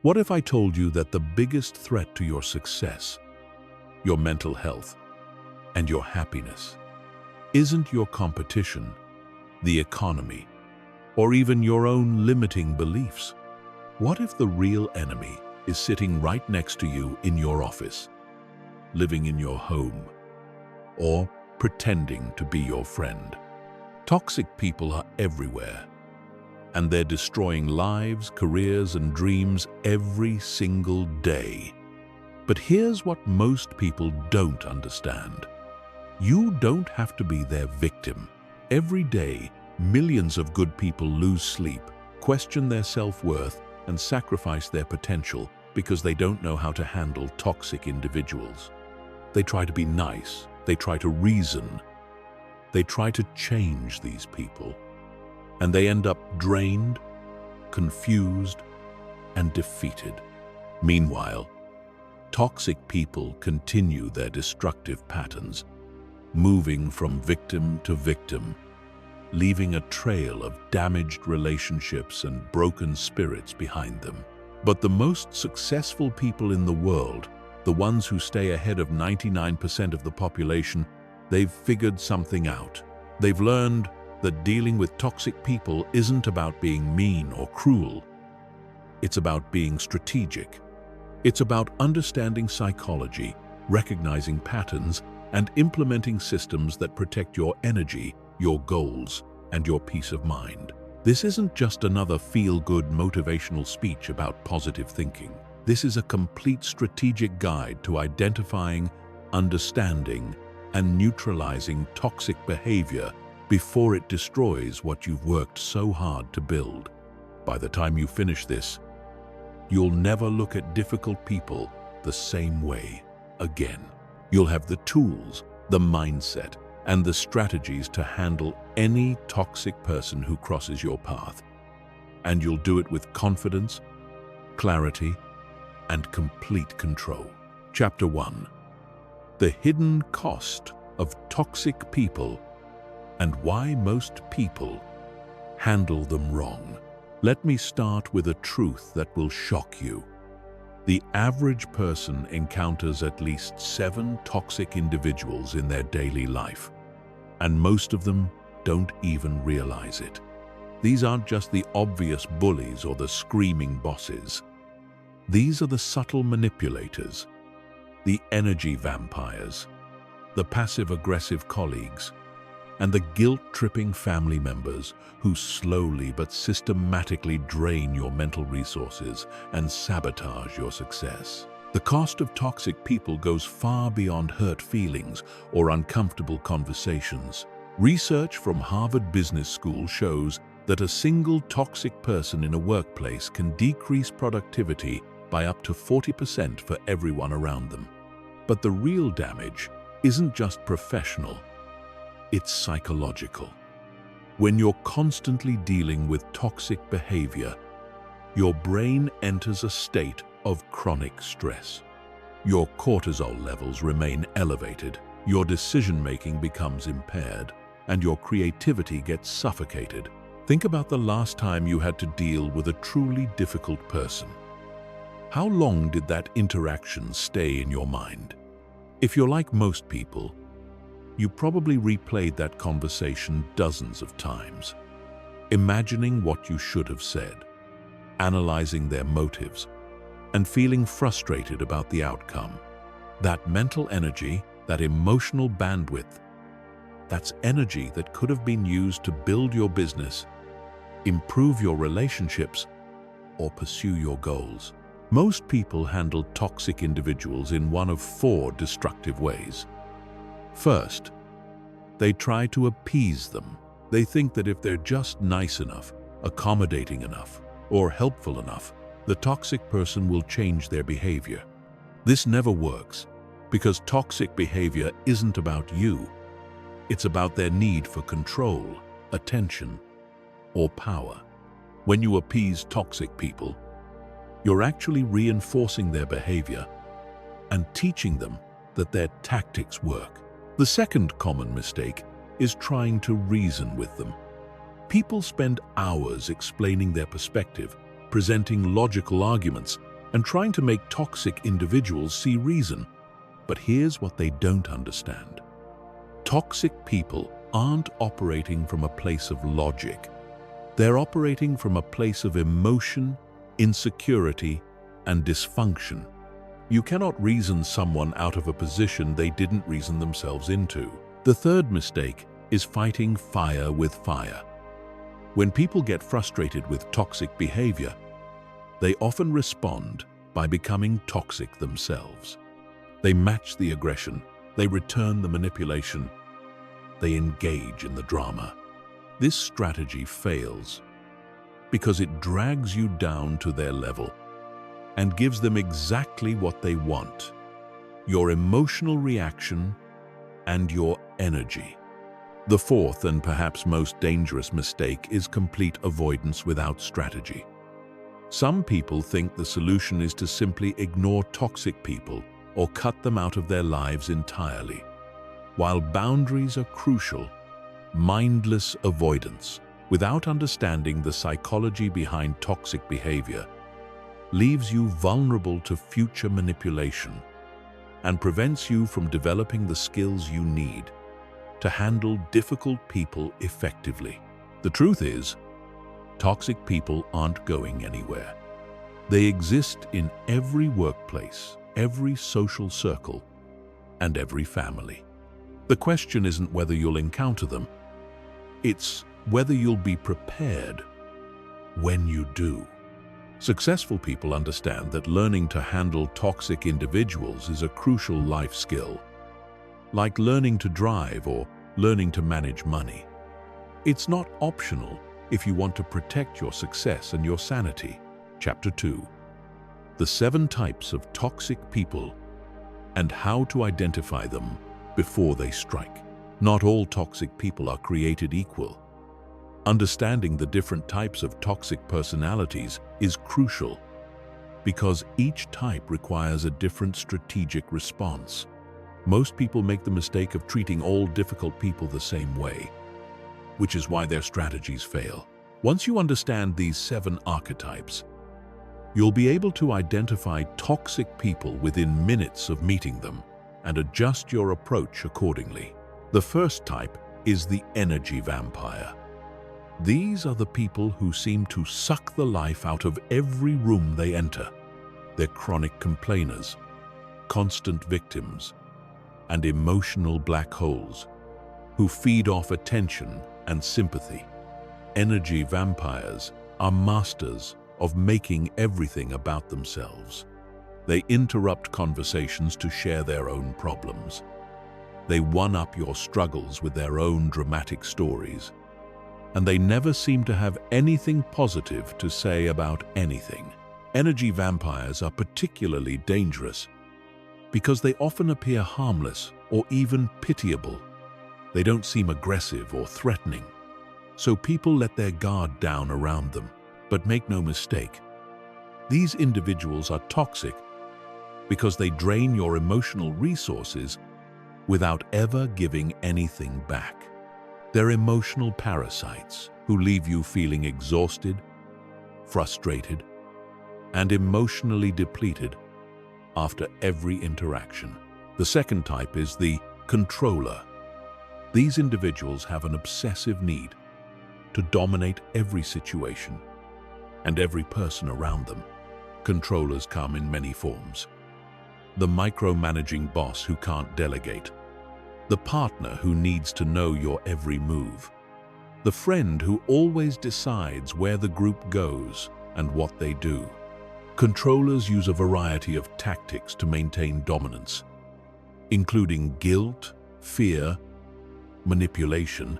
What if I told you that the biggest threat to your success, your mental health, and your happiness isn't your competition, the economy, or even your own limiting beliefs? What if the real enemy is sitting right next to you in your office, living in your home, or pretending to be your friend? Toxic people are everywhere, and they're destroying lives, careers, and dreams every single day. But here's what most people don't understand. You don't have to be their victim. Every day, millions of good people lose sleep, question their self-worth, and sacrifice their potential because they don't know how to handle toxic individuals. They try to be nice, they try to reason, they try to change these people, and they end up drained, confused, and defeated. Meanwhile, toxic people continue their destructive patterns, moving from victim to victim, leaving a trail of damaged relationships and broken spirits behind them. But the most successful people in the world, the ones who stay ahead of 99% of the population, they've figured something out. They've learned that dealing with toxic people isn't about being mean or cruel. It's about being strategic. It's about understanding psychology, recognizing patterns, and implementing systems that protect your energy, your goals, and your peace of mind. This isn't just another feel-good motivational speech about positive thinking. This is a complete strategic guide to identifying, understanding, and neutralizing toxic behavior before it destroys what you've worked so hard to build. By the time you finish this, you'll never look at difficult people the same way again. You'll have the tools, the mindset, and the strategies to handle any toxic person who crosses your path. And you'll do it with confidence, clarity, and complete control. Chapter 1. The hidden cost of toxic people and why most people handle them wrong. Let me start with a truth that will shock you. The average person encounters at least 7 toxic individuals in their daily life, and most of them don't even realize it. These aren't just the obvious bullies or the screaming bosses. These are the subtle manipulators, the energy vampires, the passive-aggressive colleagues, and the guilt-tripping family members who slowly but systematically drain your mental resources and sabotage your success. The cost of toxic people goes far beyond hurt feelings or uncomfortable conversations. Research from Harvard Business School shows that a single toxic person in a workplace can decrease productivity by up to 40% for everyone around them. But the real damage isn't just professional. It's psychological. When you're constantly dealing with toxic behavior, your brain enters a state of chronic stress. Your cortisol levels remain elevated, your decision-making becomes impaired, and your creativity gets suffocated. Think about the last time you had to deal with a truly difficult person. How long did that interaction stay in your mind? If you're like most people, you probably replayed that conversation dozens of times, imagining what you should have said, analyzing their motives, and feeling frustrated about the outcome. That mental energy, that emotional bandwidth, that's energy that could have been used to build your business, improve your relationships, or pursue your goals. Most people handle toxic individuals in one of 4 destructive ways. First, they try to appease them. They think that if they're just nice enough, accommodating enough, or helpful enough, the toxic person will change their behavior. This never works, because toxic behavior isn't about you. It's about their need for control, attention, or power. When you appease toxic people, you're actually reinforcing their behavior and teaching them that their tactics work. The second common mistake is trying to reason with them. People spend hours explaining their perspective, presenting logical arguments, and trying to make toxic individuals see reason. But here's what they don't understand. Toxic people aren't operating from a place of logic. They're operating from a place of emotion, insecurity, and dysfunction. You cannot reason someone out of a position they didn't reason themselves into. The third mistake is fighting fire with fire. When people get frustrated with toxic behavior, they often respond by becoming toxic themselves. They match the aggression, they return the manipulation, they engage in the drama. This strategy fails because it drags you down to their level and gives them exactly what they want: your emotional reaction and your energy. The fourth and perhaps most dangerous mistake is complete avoidance without strategy. Some people think the solution is to simply ignore toxic people or cut them out of their lives entirely. While boundaries are crucial, mindless avoidance, without understanding the psychology behind toxic behavior, leaves you vulnerable to future manipulation and prevents you from developing the skills you need to handle difficult people effectively. The truth is, toxic people aren't going anywhere. They exist in every workplace, every social circle, and every family. The question isn't whether you'll encounter them, it's whether you'll be prepared when you do. Successful people understand that learning to handle toxic individuals is a crucial life skill, like learning to drive or learning to manage money. It's not optional if you want to protect your success and your sanity. Chapter 2. The 7 types of toxic people and how to identify them before they strike. Not all toxic people are created equal. Understanding the different types of toxic personalities is crucial because each type requires a different strategic response. Most people make the mistake of treating all difficult people the same way, which is why their strategies fail. Once you understand these 7 archetypes, you'll be able to identify toxic people within minutes of meeting them and adjust your approach accordingly. The first type is the energy vampire. These are the people who seem to suck the life out of every room they enter. They're chronic complainers, constant victims, and emotional black holes who feed off attention and sympathy. Energy vampires are masters of making everything about themselves. They interrupt conversations to share their own problems. They one-up your struggles with their own dramatic stories. And they never seem to have anything positive to say about anything. Energy vampires are particularly dangerous because they often appear harmless or even pitiable. They don't seem aggressive or threatening, so people let their guard down around them. But make no mistake, these individuals are toxic because they drain your emotional resources without ever giving anything back. They're emotional parasites who leave you feeling exhausted, frustrated, and emotionally depleted after every interaction. The second type is the controller. These individuals have an obsessive need to dominate every situation and every person around them. Controllers come in many forms. The micromanaging boss who can't delegate. The partner who needs to know your every move. The friend who always decides where the group goes and what they do. Controllers use a variety of tactics to maintain dominance, including guilt, fear, manipulation,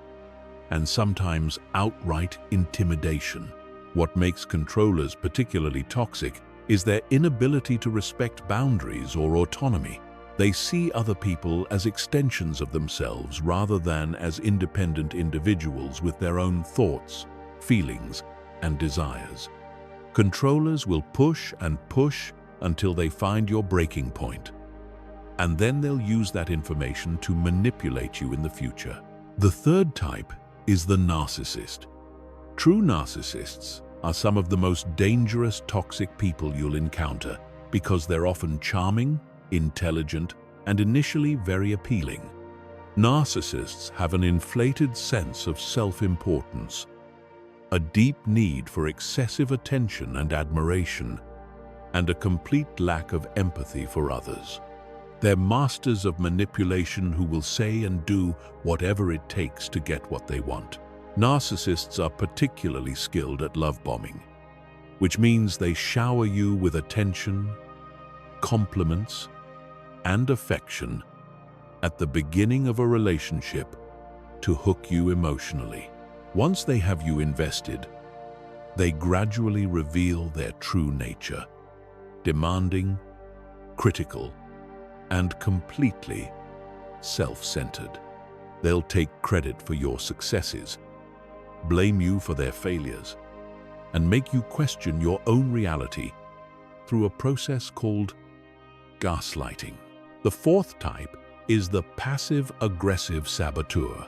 and sometimes outright intimidation. What makes controllers particularly toxic is their inability to respect boundaries or autonomy. They see other people as extensions of themselves rather than as independent individuals with their own thoughts, feelings, and desires. Controllers will push and push until they find your breaking point, and then they'll use that information to manipulate you in the future. The third type is the narcissist. True narcissists are some of the most dangerous toxic people you'll encounter because they're often charming, intelligent, and initially very appealing. Narcissists have an inflated sense of self-importance, a deep need for excessive attention and admiration, and a complete lack of empathy for others. They're masters of manipulation who will say and do whatever it takes to get what they want. Narcissists are particularly skilled at love bombing, which means they shower you with attention, compliments, and affection at the beginning of a relationship to hook you emotionally. Once they have you invested, they gradually reveal their true nature, demanding, critical, and completely self-centered. They'll take credit for your successes, blame you for their failures, and make you question your own reality through a process called gaslighting. The fourth type is the passive-aggressive saboteur.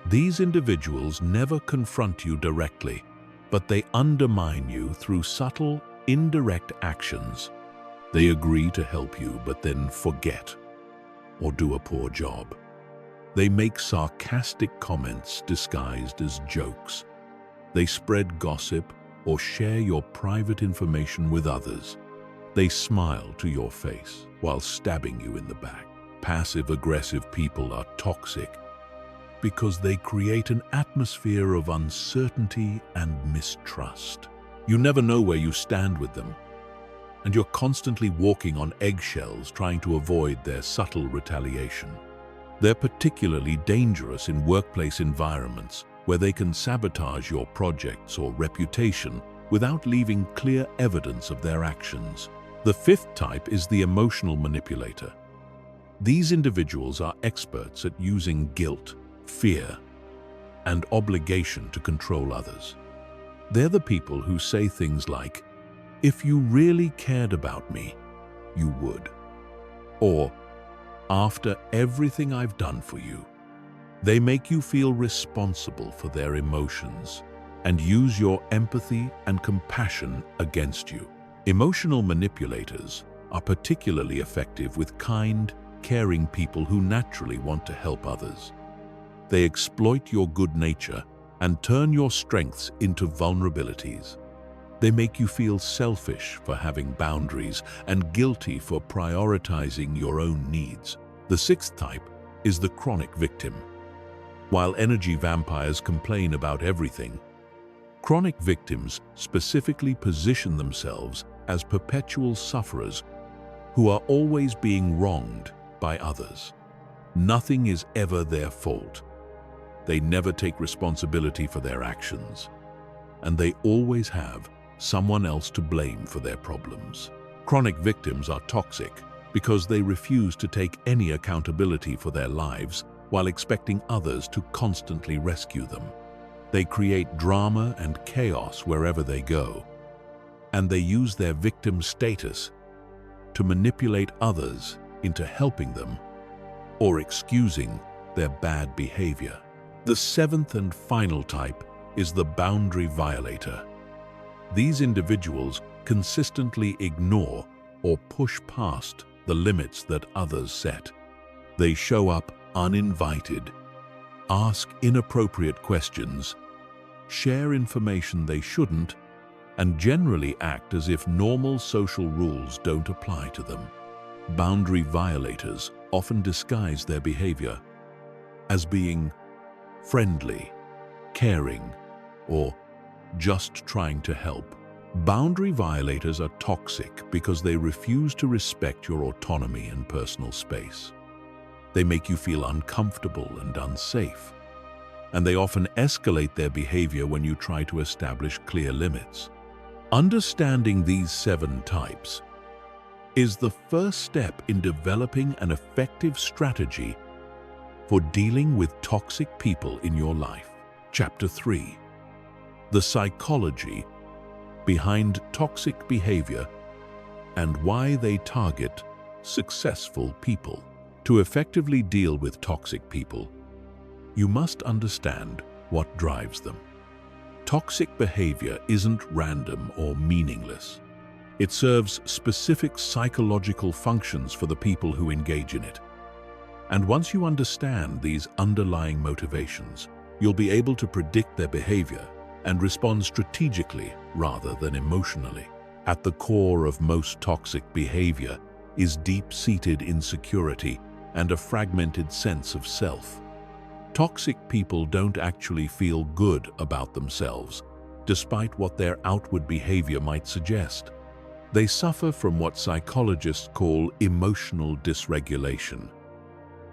These individuals never confront you directly, but they undermine you through subtle, indirect actions. They agree to help you, but then forget or do a poor job. They make sarcastic comments disguised as jokes. They spread gossip or share your private information with others. They smile to your face while stabbing you in the back. Passive-aggressive people are toxic because they create an atmosphere of uncertainty and mistrust. You never know where you stand with them, and you're constantly walking on eggshells trying to avoid their subtle retaliation. They're particularly dangerous in workplace environments where they can sabotage your projects or reputation without leaving clear evidence of their actions. The fifth type is the emotional manipulator. These individuals are experts at using guilt, fear, and obligation to control others. They're the people who say things like, "If you really cared about me, you would." Or, "After everything I've done for you." They make you feel responsible for their emotions and use your empathy and compassion against you. Emotional manipulators are particularly effective with kind, caring people who naturally want to help others. They exploit your good nature and turn your strengths into vulnerabilities. They make you feel selfish for having boundaries and guilty for prioritizing your own needs. The sixth type is the chronic victim. While energy vampires complain about everything, chronic victims specifically position themselves as perpetual sufferers who are always being wronged by others. Nothing is ever their fault. They never take responsibility for their actions, and they always have someone else to blame for their problems. Chronic victims are toxic because they refuse to take any accountability for their lives while expecting others to constantly rescue them. They create drama and chaos wherever they go, and they use their victim status to manipulate others into helping them or excusing their bad behavior. The seventh and final type is the boundary violator. These individuals consistently ignore or push past the limits that others set. They show up uninvited, ask inappropriate questions, share information they shouldn't, and generally act as if normal social rules don't apply to them. Boundary violators often disguise their behavior as being friendly, caring, or just trying to help. Boundary violators are toxic because they refuse to respect your autonomy and personal space. They make you feel uncomfortable and unsafe, and they often escalate their behavior when you try to establish clear limits. Understanding these 7 types is the first step in developing an effective strategy for dealing with toxic people in your life. Chapter 3: The psychology behind toxic behavior and why they target successful people. To effectively deal with toxic people, you must understand what drives them. Toxic behavior isn't random or meaningless. It serves specific psychological functions for the people who engage in it. And once you understand these underlying motivations, you'll be able to predict their behavior and respond strategically rather than emotionally. At the core of most toxic behavior is deep-seated insecurity and a fragmented sense of self. Toxic people don't actually feel good about themselves, despite what their outward behavior might suggest. They suffer from what psychologists call emotional dysregulation,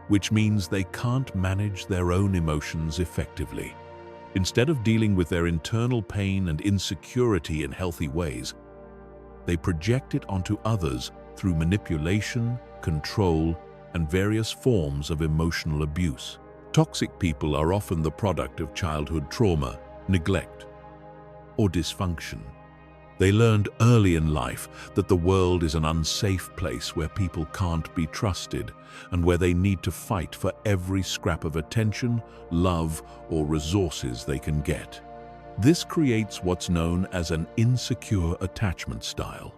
which means they can't manage their own emotions effectively. Instead of dealing with their internal pain and insecurity in healthy ways, they project it onto others through manipulation, control, and various forms of emotional abuse. Toxic people are often the product of childhood trauma, neglect, or dysfunction. They learned early in life that the world is an unsafe place where people can't be trusted and where they need to fight for every scrap of attention, love, or resources they can get. This creates what's known as an insecure attachment style,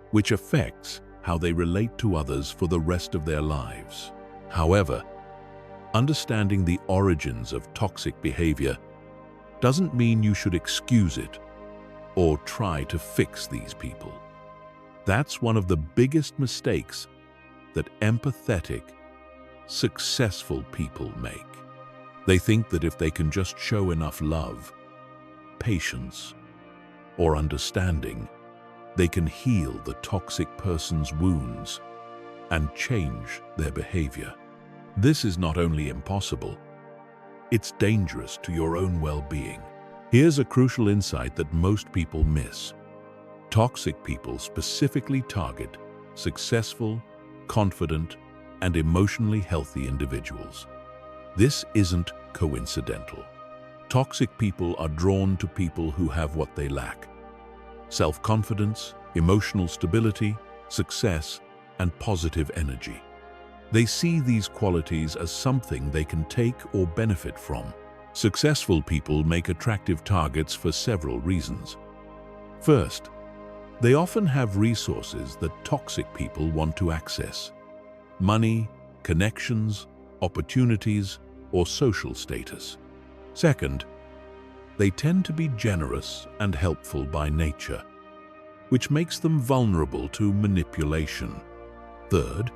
which affects how they relate to others for the rest of their lives. However, understanding the origins of toxic behavior doesn't mean you should excuse it or try to fix these people. That's one of the biggest mistakes that empathetic, successful people make. They think that if they can just show enough love, patience, or understanding, they can heal the toxic person's wounds and change their behavior. This is not only impossible, it's dangerous to your own well-being. Here's a crucial insight that most people miss. Toxic people specifically target successful, confident, and emotionally healthy individuals. This isn't coincidental. Toxic people are drawn to people who have what they lack: self-confidence, emotional stability, success, and positive energy. They see these qualities as something they can take or benefit from. Successful people make attractive targets for several reasons. First, they often have resources that toxic people want to access: money, connections, opportunities, or social status. Second, they tend to be generous and helpful by nature, which makes them vulnerable to manipulation. Third,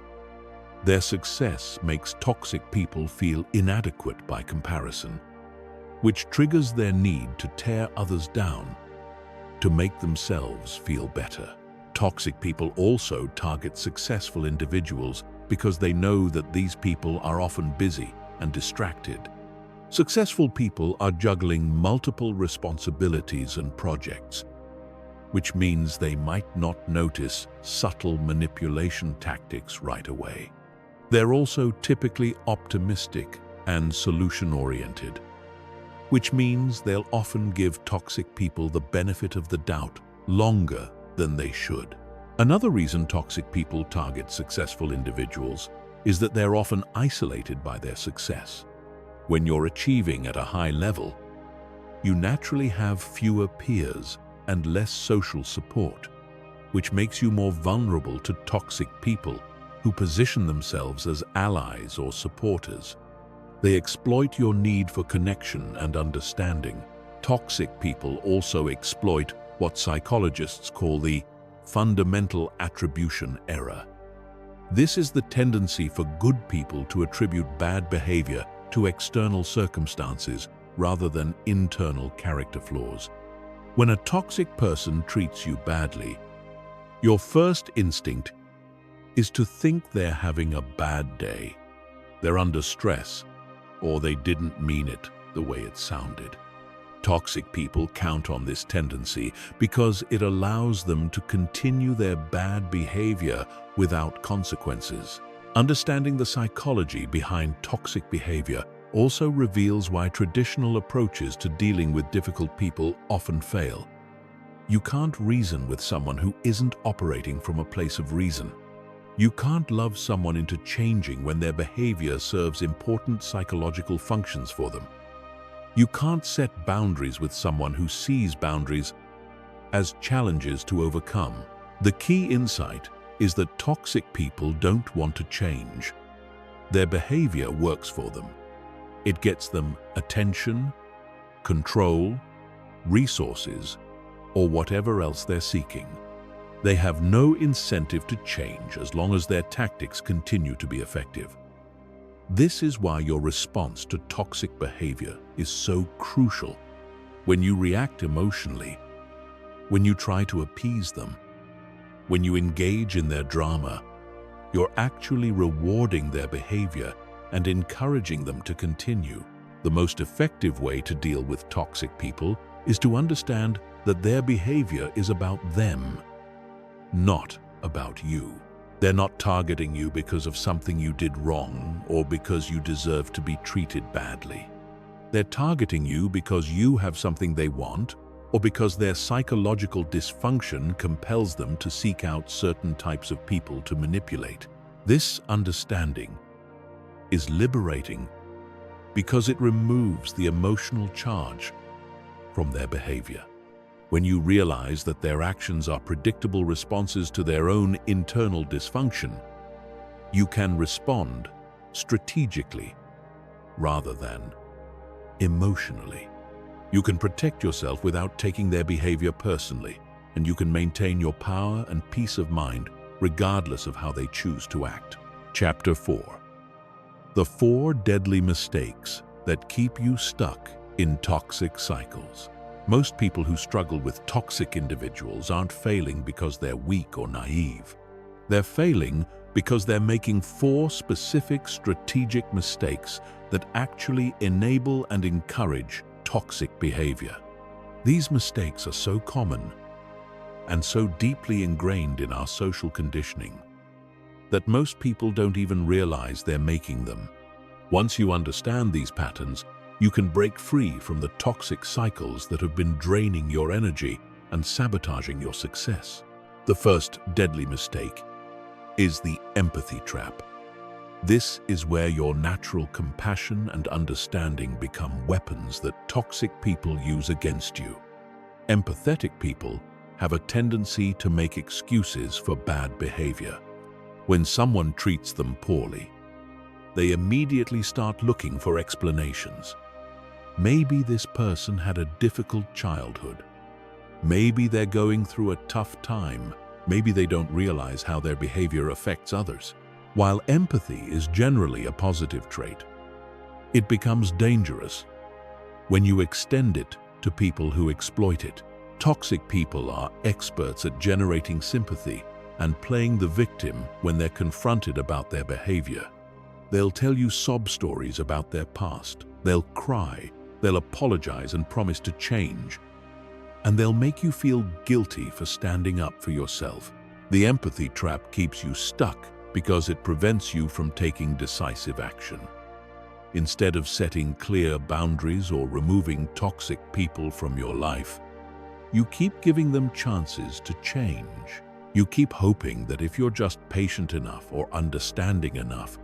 their success makes toxic people feel inadequate by comparison, which triggers their need to tear others down to make themselves feel better. Toxic people also target successful individuals because they know that these people are often busy and distracted. Successful people are juggling multiple responsibilities and projects, which means they might not notice subtle manipulation tactics right away. They're also typically optimistic and solution-oriented, which means they'll often give toxic people the benefit of the doubt longer than they should. Another reason toxic people target successful individuals is that they're often isolated by their success. When you're achieving at a high level, you naturally have fewer peers and less social support, which makes you more vulnerable to toxic people who position themselves as allies or supporters. They exploit your need for connection and understanding. Toxic people also exploit what psychologists call the fundamental attribution error. This is the tendency for good people to attribute bad behavior to external circumstances rather than internal character flaws. When a toxic person treats you badly, your first instinct is to think they're having a bad day, they're under stress, or they didn't mean it the way it sounded. Toxic people count on this tendency because it allows them to continue their bad behavior without consequences. Understanding the psychology behind toxic behavior also reveals why traditional approaches to dealing with difficult people often fail. You can't reason with someone who isn't operating from a place of reason. You can't love someone into changing when their behavior serves important psychological functions for them. You can't set boundaries with someone who sees boundaries as challenges to overcome. The key insight is that toxic people don't want to change. Their behavior works for them. It gets them attention, control, resources, or whatever else they're seeking. They have no incentive to change as long as their tactics continue to be effective. This is why your response to toxic behavior is so crucial. When you react emotionally, when you try to appease them, when you engage in their drama, you're actually rewarding their behavior and encouraging them to continue. The most effective way to deal with toxic people is to understand that their behavior is about them, not about you. They're not targeting you because of something you did wrong or because you deserve to be treated badly. They're targeting you because you have something they want or because their psychological dysfunction compels them to seek out certain types of people to manipulate. This understanding is liberating because it removes the emotional charge from their behavior. When you realize that their actions are predictable responses to their own internal dysfunction, you can respond strategically rather than emotionally. You can protect yourself without taking their behavior personally, and you can maintain your power and peace of mind regardless of how they choose to act. Chapter 4. The 4 deadly mistakes that keep you stuck in toxic cycles. Most people who struggle with toxic individuals aren't failing because they're weak or naive. They're failing because they're making 4 specific strategic mistakes that actually enable and encourage toxic behavior. These mistakes are so common and so deeply ingrained in our social conditioning that most people don't even realize they're making them. Once you understand these patterns, you can break free from the toxic cycles that have been draining your energy and sabotaging your success. The first deadly mistake is the empathy trap. This is where your natural compassion and understanding become weapons that toxic people use against you. Empathetic people have a tendency to make excuses for bad behavior. When someone treats them poorly, they immediately start looking for explanations. Maybe this person had a difficult childhood. Maybe they're going through a tough time. Maybe they don't realize how their behavior affects others. While empathy is generally a positive trait, it becomes dangerous when you extend it to people who exploit it. Toxic people are experts at generating sympathy and playing the victim when they're confronted about their behavior. They'll tell you sob stories about their past. They'll cry. They'll apologize and promise to change. And they'll make you feel guilty for standing up for yourself. The empathy trap keeps you stuck because it prevents you from taking decisive action. Instead of setting clear boundaries or removing toxic people from your life, you keep giving them chances to change. You keep hoping that if you're just patient enough or understanding enough,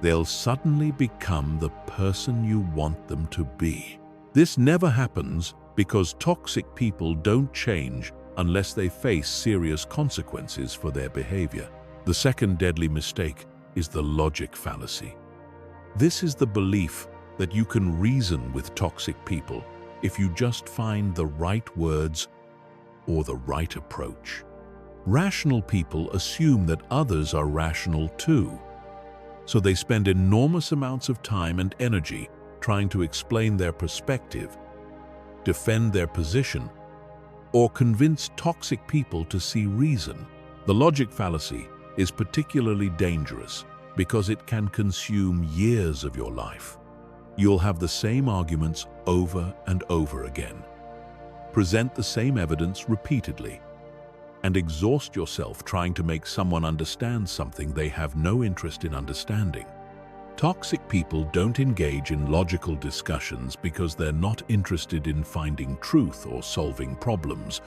they'll suddenly become the person you want them to be. This never happens because toxic people don't change unless they face serious consequences for their behavior. The second deadly mistake is the logic fallacy. This is the belief that you can reason with toxic people if you just find the right words or the right approach. Rational people assume that others are rational too, so they spend enormous amounts of time and energy trying to explain their perspective, defend their position, or convince toxic people to see reason. The logic fallacy is particularly dangerous because it can consume years of your life. You'll have the same arguments over and over again, present the same evidence repeatedly, and exhaust yourself trying to make someone understand something they have no interest in understanding. Toxic people don't engage in logical discussions because they're not interested in finding truth or solving problems.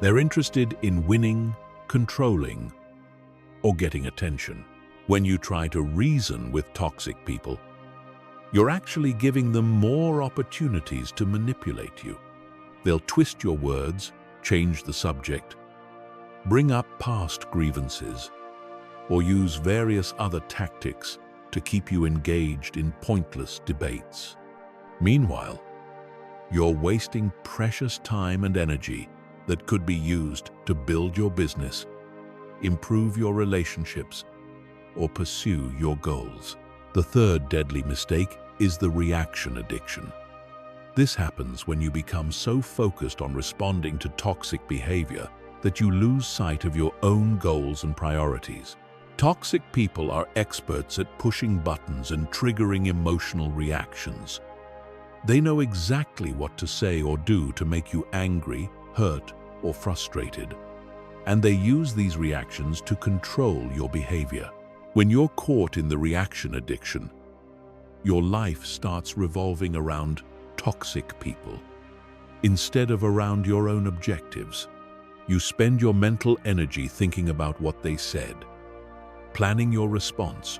They're interested in winning, controlling, or getting attention. When you try to reason with toxic people, You're actually giving them more opportunities to manipulate you. They'll twist your words, change the subject, bring up past grievances, or use various other tactics to keep you engaged in pointless debates. Meanwhile, you're wasting precious time and energy that could be used to build your business, improve your relationships, or pursue your goals. The third deadly mistake is the reaction addiction. This happens when you become so focused on responding to toxic behavior that you lose sight of your own goals and priorities. Toxic people are experts at pushing buttons and triggering emotional reactions. They know exactly what to say or do to make you angry, hurt, or frustrated, and they use these reactions to control your behavior. When you're caught in the reaction addiction, your life starts revolving around toxic people instead of around your own objectives. You spend your mental energy thinking about what they said, planning your response,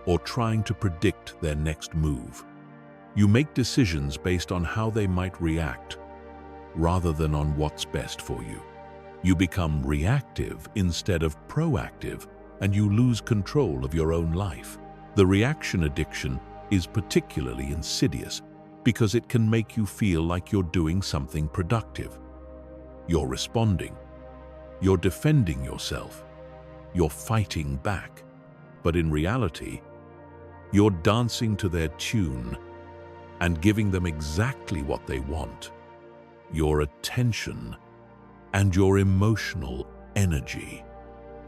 or trying to predict their next move. You make decisions based on how they might react, rather than on what's best for you. You become reactive instead of proactive, and you lose control of your own life. The reaction addiction is particularly insidious because it can make you feel like you're doing something productive. You're responding, you're defending yourself, you're fighting back, but in reality, you're dancing to their tune and giving them exactly what they want: your attention and your emotional energy.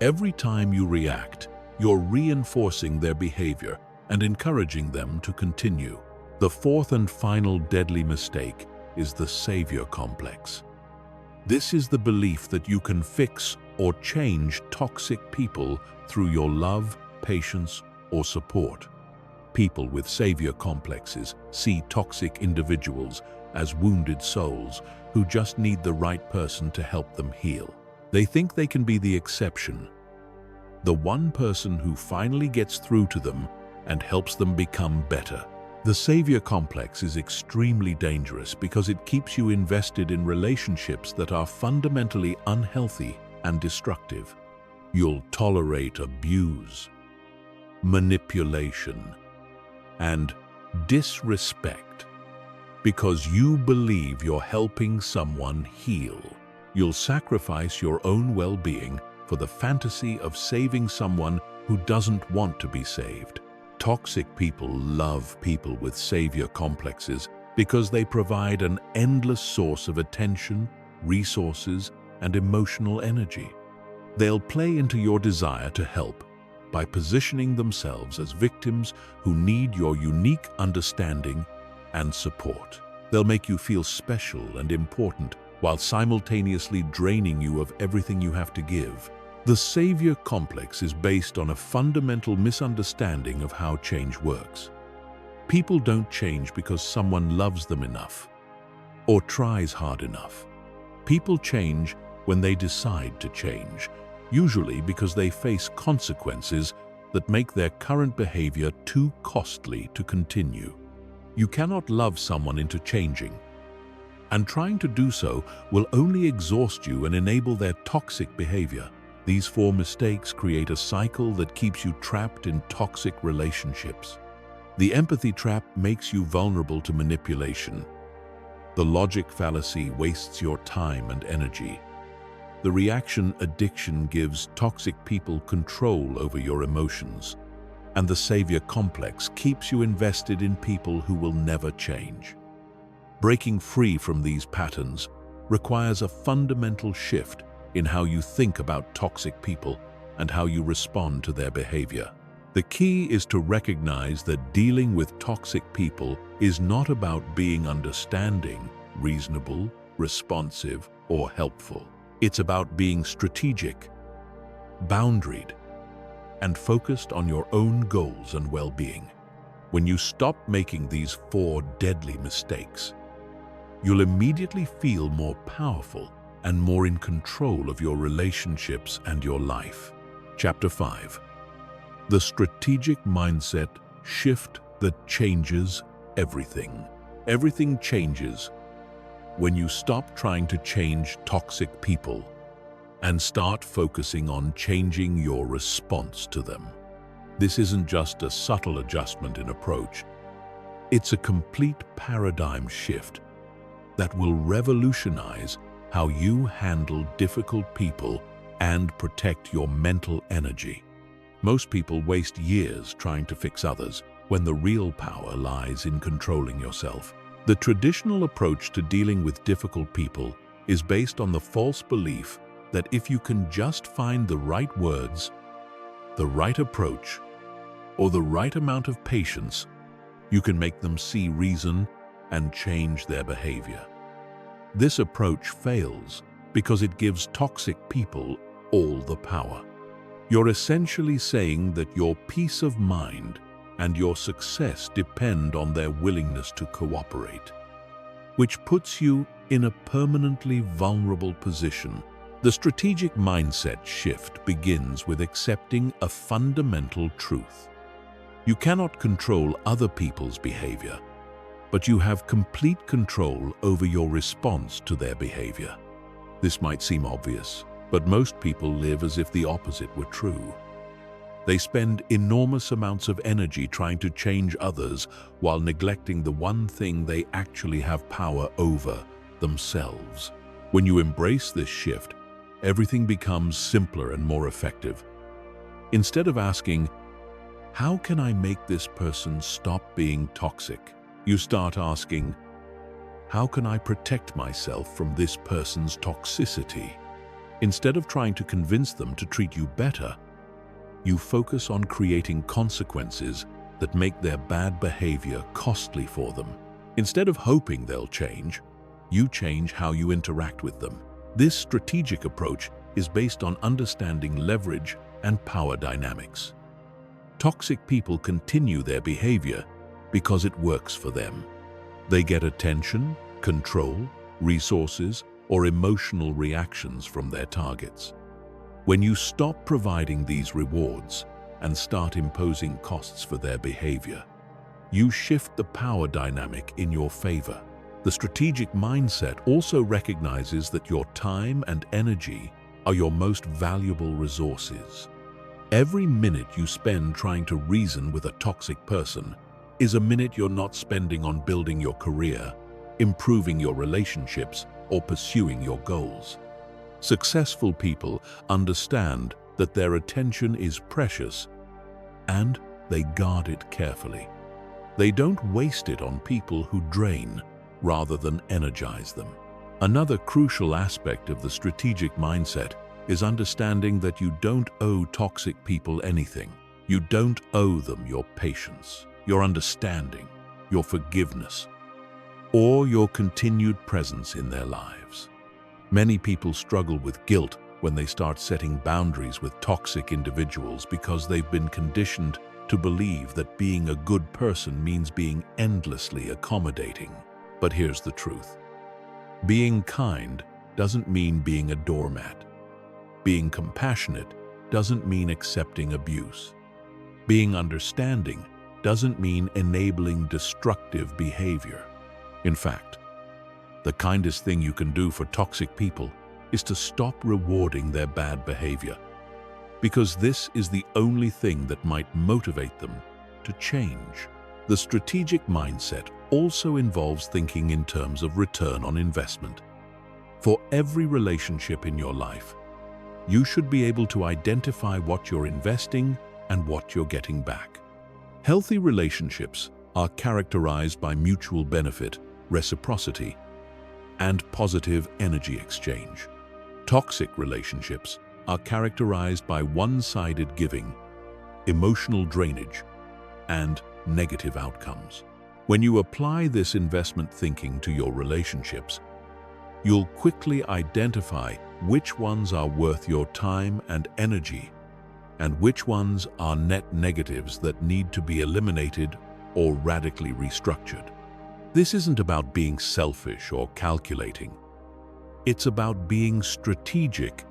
Every time you react, you're reinforcing their behavior and encouraging them to continue. The fourth and final deadly mistake is the savior complex. This is the belief that you can fix or change toxic people through your love, patience, or support. People with savior complexes see toxic individuals as wounded souls who just need the right person to help them heal. They think they can be the exception, the one person who finally gets through to them and helps them become better. The savior complex is extremely dangerous because it keeps you invested in relationships that are fundamentally unhealthy and destructive. You'll tolerate abuse, manipulation, and disrespect because you believe you're helping someone heal. You'll sacrifice your own well-being for the fantasy of saving someone who doesn't want to be saved. Toxic people love people with savior complexes because they provide an endless source of attention, resources, and emotional energy. They'll play into your desire to help by positioning themselves as victims who need your unique understanding and support. They'll make you feel special and important while simultaneously draining you of everything you have to give. The savior complex is based on a fundamental misunderstanding of how change works. People don't change because someone loves them enough or tries hard enough. People change when they decide to change, usually because they face consequences that make their current behavior too costly to continue. You cannot love someone into changing, and trying to do so will only exhaust you and enable their toxic behavior. These four mistakes create a cycle that keeps you trapped in toxic relationships. The empathy trap makes you vulnerable to manipulation. The logic fallacy wastes your time and energy. The reaction addiction gives toxic people control over your emotions. And the savior complex keeps you invested in people who will never change. Breaking free from these patterns requires a fundamental shift in how you think about toxic people and how you respond to their behavior. The key is to recognize that dealing with toxic people is not about being understanding, reasonable, responsive, or helpful. It's about being strategic, boundaried, and focused on your own goals and well-being. When you stop making these four deadly mistakes, you'll immediately feel more powerful and more in control of your relationships and your life. Chapter 5. The Strategic Mindset Shift that changes everything. Everything changes when you stop trying to change toxic people and start focusing on changing your response to them. This isn't just a subtle adjustment in approach. It's a complete paradigm shift that will revolutionize how you handle difficult people and protect your mental energy. Most people waste years trying to fix others when the real power lies in controlling yourself. The traditional approach to dealing with difficult people is based on the false belief that if you can just find the right words, the right approach, or the right amount of patience, you can make them see reason and change their behavior. This approach fails because it gives toxic people all the power. You're essentially saying that your peace of mind and your success depend on their willingness to cooperate, which puts you in a permanently vulnerable position. The strategic mindset shift begins with accepting a fundamental truth. You cannot control other people's behavior, but you have complete control over your response to their behavior. This might seem obvious, but most people live as if the opposite were true. They spend enormous amounts of energy trying to change others while neglecting the one thing they actually have power over, themselves. When you embrace this shift, everything becomes simpler and more effective. Instead of asking, "How can I make this person stop being toxic?" you start asking, "How can I protect myself from this person's toxicity?" Instead of trying to convince them to treat you better, you focus on creating consequences that make their bad behavior costly for them. Instead of hoping they'll change, you change how you interact with them. This strategic approach is based on understanding leverage and power dynamics. Toxic people continue their behavior because it works for them. They get attention, control, resources, or emotional reactions from their targets. When you stop providing these rewards and start imposing costs for their behavior, you shift the power dynamic in your favor. The strategic mindset also recognizes that your time and energy are your most valuable resources. Every minute you spend trying to reason with a toxic person is a minute you're not spending on building your career, improving your relationships, or pursuing your goals. Successful people understand that their attention is precious and they guard it carefully. They don't waste it on people who drain rather than energize them. Another crucial aspect of the strategic mindset is understanding that you don't owe toxic people anything. You don't owe them your patience, your understanding, your forgiveness, or your continued presence in their lives. Many people struggle with guilt when they start setting boundaries with toxic individuals because they've been conditioned to believe that being a good person means being endlessly accommodating. But here's the truth. Being kind doesn't mean being a doormat. Being compassionate doesn't mean accepting abuse. Being understanding doesn't mean enabling destructive behavior. In fact, the kindest thing you can do for toxic people is to stop rewarding their bad behavior, because this is the only thing that might motivate them to change. The strategic mindset also involves thinking in terms of return on investment. For every relationship in your life, you should be able to identify what you're investing and what you're getting back. Healthy relationships are characterized by mutual benefit, reciprocity, and positive energy exchange. Toxic relationships are characterized by one-sided giving, emotional drainage, and negative outcomes. When you apply this investment thinking to your relationships, you'll quickly identify which ones are worth your time and energy, and which ones are net negatives that need to be eliminated or radically restructured. This isn't about being selfish or calculating. It's about being strategic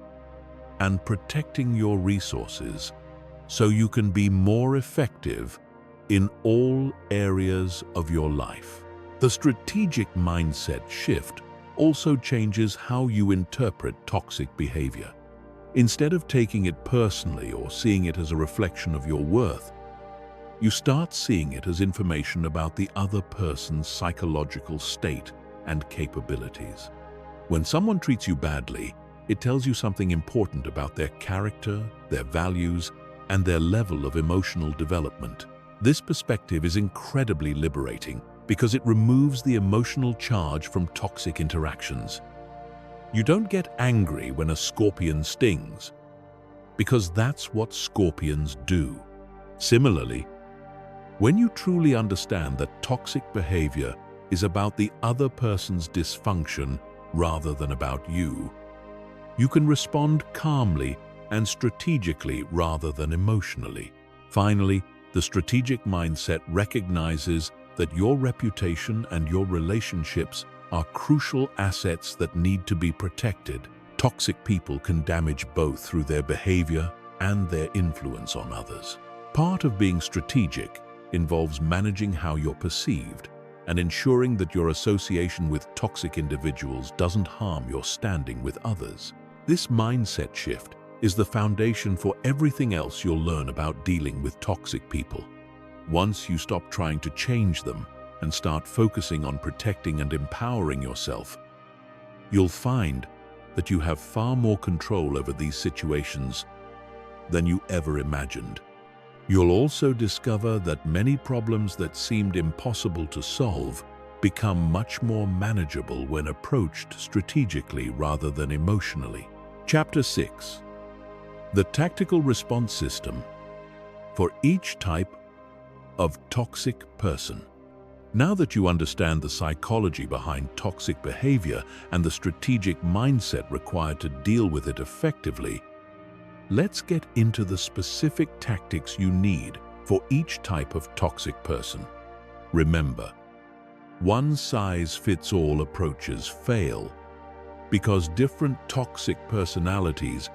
and protecting your resources so you can be more effective in all areas of your life. The strategic mindset shift also changes how you interpret toxic behavior. Instead of taking it personally or seeing it as a reflection of your worth, you start seeing it as information about the other person's psychological state and capabilities. When someone treats you badly, it tells you something important about their character, their values, and their level of emotional development. This perspective is incredibly liberating because it removes the emotional charge from toxic interactions. You don't get angry when a scorpion stings, because that's what scorpions do. Similarly, when you truly understand that toxic behavior is about the other person's dysfunction rather than about you, you can respond calmly and strategically rather than emotionally. Finally, the strategic mindset recognizes that your reputation and your relationships are crucial assets that need to be protected. Toxic people can damage both through their behavior and their influence on others. Part of being strategic involves managing how you're perceived and ensuring that your association with toxic individuals doesn't harm your standing with others. This mindset shift is the foundation for everything else you'll learn about dealing with toxic people. Once you stop trying to change them and start focusing on protecting and empowering yourself, you'll find that you have far more control over these situations than you ever imagined. You'll also discover that many problems that seemed impossible to solve become much more manageable when approached strategically rather than emotionally. Chapter 6. The Tactical Response System for each type of toxic person. Now that you understand the psychology behind toxic behavior and the strategic mindset required to deal with it effectively, let's get into the specific tactics you need for each type of toxic person. Remember, one-size-fits-all approaches fail because different toxic personalities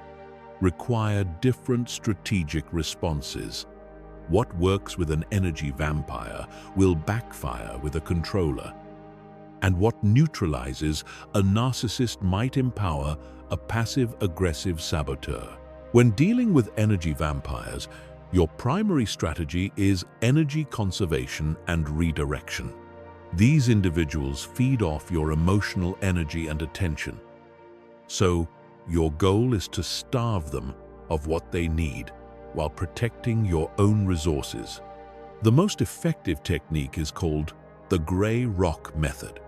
require different strategic responses. What works with an energy vampire will backfire with a controller, and what neutralizes a narcissist might empower a passive-aggressive saboteur. When dealing with energy vampires, your primary strategy is energy conservation and redirection. These individuals feed off your emotional energy and attention, so your goal is to starve them of what they need while protecting your own resources. The most effective technique is called the gray rock method.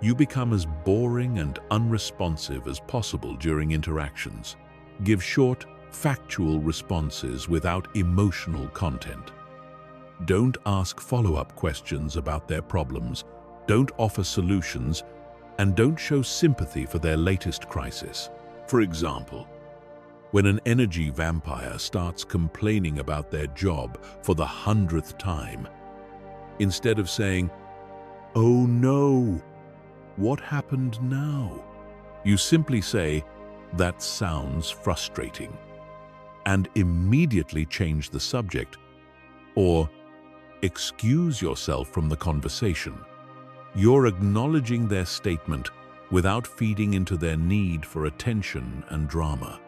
You become as boring and unresponsive as possible during interactions. Give short, factual responses without emotional content. Don't ask follow-up questions about their problems, don't offer solutions, and don't show sympathy for their latest crisis. For example, when an energy vampire starts complaining about their job for the 100th time, instead of saying, "Oh no, what happened now?" you simply say, "That sounds frustrating," and immediately change the subject, or excuse yourself from the conversation. You're acknowledging their statement without feeding into their need for attention and drama.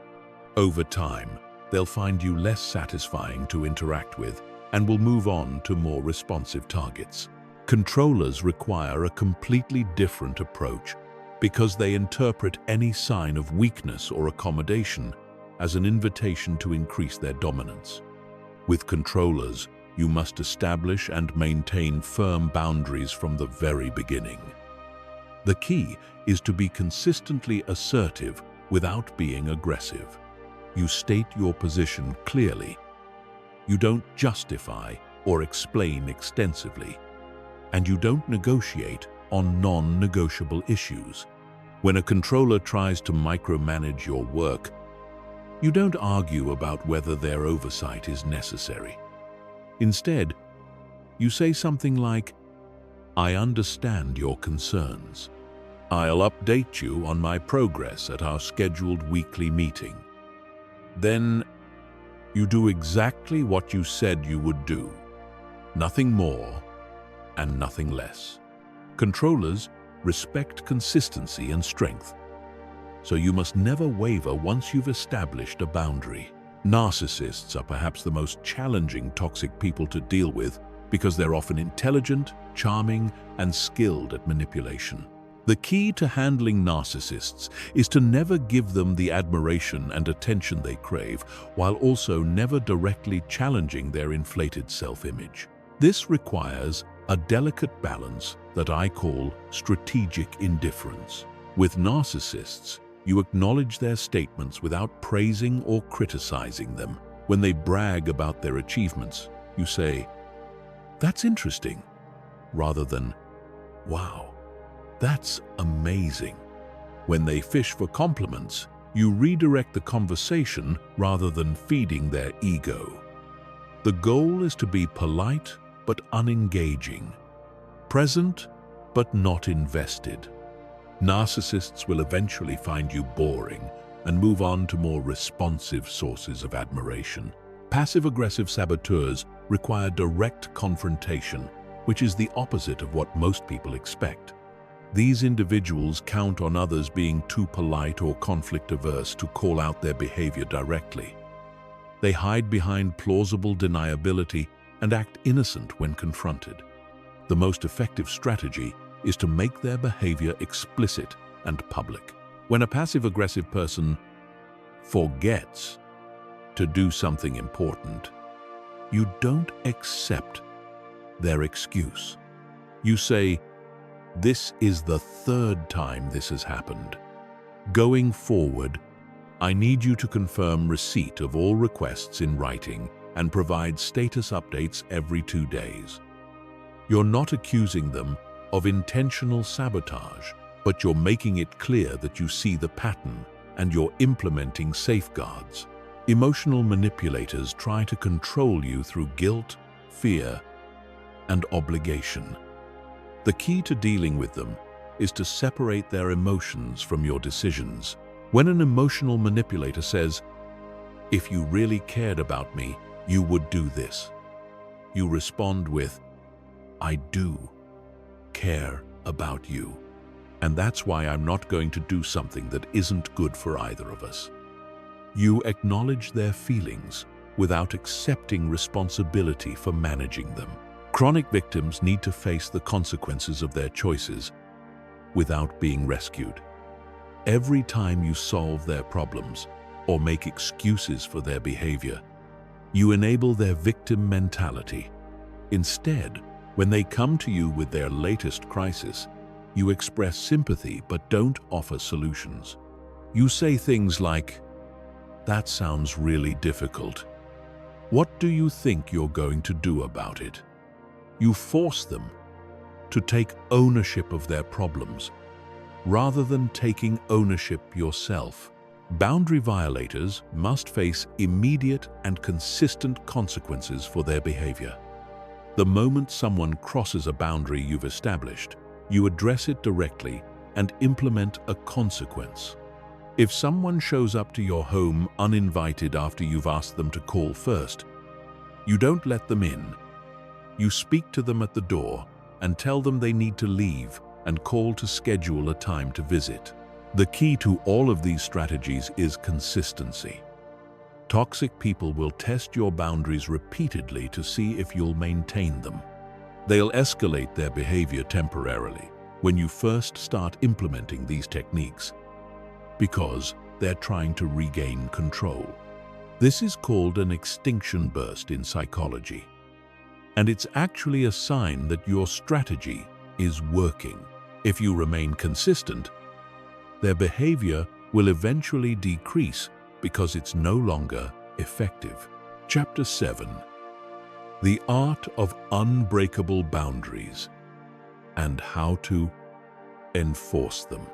Over time, they'll find you less satisfying to interact with and will move on to more responsive targets. Controllers require a completely different approach because they interpret any sign of weakness or accommodation as an invitation to increase their dominance. With controllers, you must establish and maintain firm boundaries from the very beginning. The key is to be consistently assertive without being aggressive. You state your position clearly. You don't justify or explain extensively. And you don't negotiate on non-negotiable issues. When a controller tries to micromanage your work, you don't argue about whether their oversight is necessary. Instead, you say something like, "I understand your concerns. I'll update you on my progress at our scheduled weekly meeting." Then you do exactly what you said you would do. Nothing more and nothing less. Controllers respect consistency and strength, so you must never waver once you've established a boundary. Narcissists are perhaps the most challenging toxic people to deal with because they're often intelligent, charming, and skilled at manipulation. The key to handling narcissists is to never give them the admiration and attention they crave, while also never directly challenging their inflated self-image. This requires a delicate balance that I call strategic indifference. With narcissists, you acknowledge their statements without praising or criticizing them. When they brag about their achievements, you say, "That's interesting," rather than, "Wow, that's amazing." When they fish for compliments, you redirect the conversation rather than feeding their ego. The goal is to be polite but unengaging, present but not invested. Narcissists will eventually find you boring and move on to more responsive sources of admiration. Passive-aggressive saboteurs require direct confrontation, which is the opposite of what most people expect. These individuals count on others being too polite or conflict-averse to call out their behavior directly. They hide behind plausible deniability and act innocent when confronted. The most effective strategy is to make their behavior explicit and public. When a passive-aggressive person forgets to do something important, you don't accept their excuse. You say, "This is the third time this has happened. Going forward, I need you to confirm receipt of all requests in writing and provide status updates every 2 days." You're not accusing them of intentional sabotage, but you're making it clear that you see the pattern and you're implementing safeguards. Emotional manipulators try to control you through guilt, fear, and obligation. The key to dealing with them is to separate their emotions from your decisions. When an emotional manipulator says, "If you really cared about me, you would do this," you respond with, "I do care about you, and that's why I'm not going to do something that isn't good for either of us." You acknowledge their feelings without accepting responsibility for managing them. Chronic victims need to face the consequences of their choices without being rescued. Every time you solve their problems or make excuses for their behavior, you enable their victim mentality. Instead, when they come to you with their latest crisis, you express sympathy but don't offer solutions. You say things like, "That sounds really difficult. What do you think you're going to do about it?" You force them to take ownership of their problems, rather than taking ownership yourself. Boundary violators must face immediate and consistent consequences for their behavior. The moment someone crosses a boundary you've established, you address it directly and implement a consequence. If someone shows up to your home uninvited after you've asked them to call first, you don't let them in. You speak to them at the door and tell them they need to leave and call to schedule a time to visit. The key to all of these strategies is consistency. Toxic people will test your boundaries repeatedly to see if you'll maintain them. They'll escalate their behavior temporarily when you first start implementing these techniques, because they're trying to regain control. This is called an extinction burst in psychology, and it's actually a sign that your strategy is working. If you remain consistent, their behavior will eventually decrease because it's no longer effective. Chapter 7: The Art of Unbreakable Boundaries and How to Enforce Them.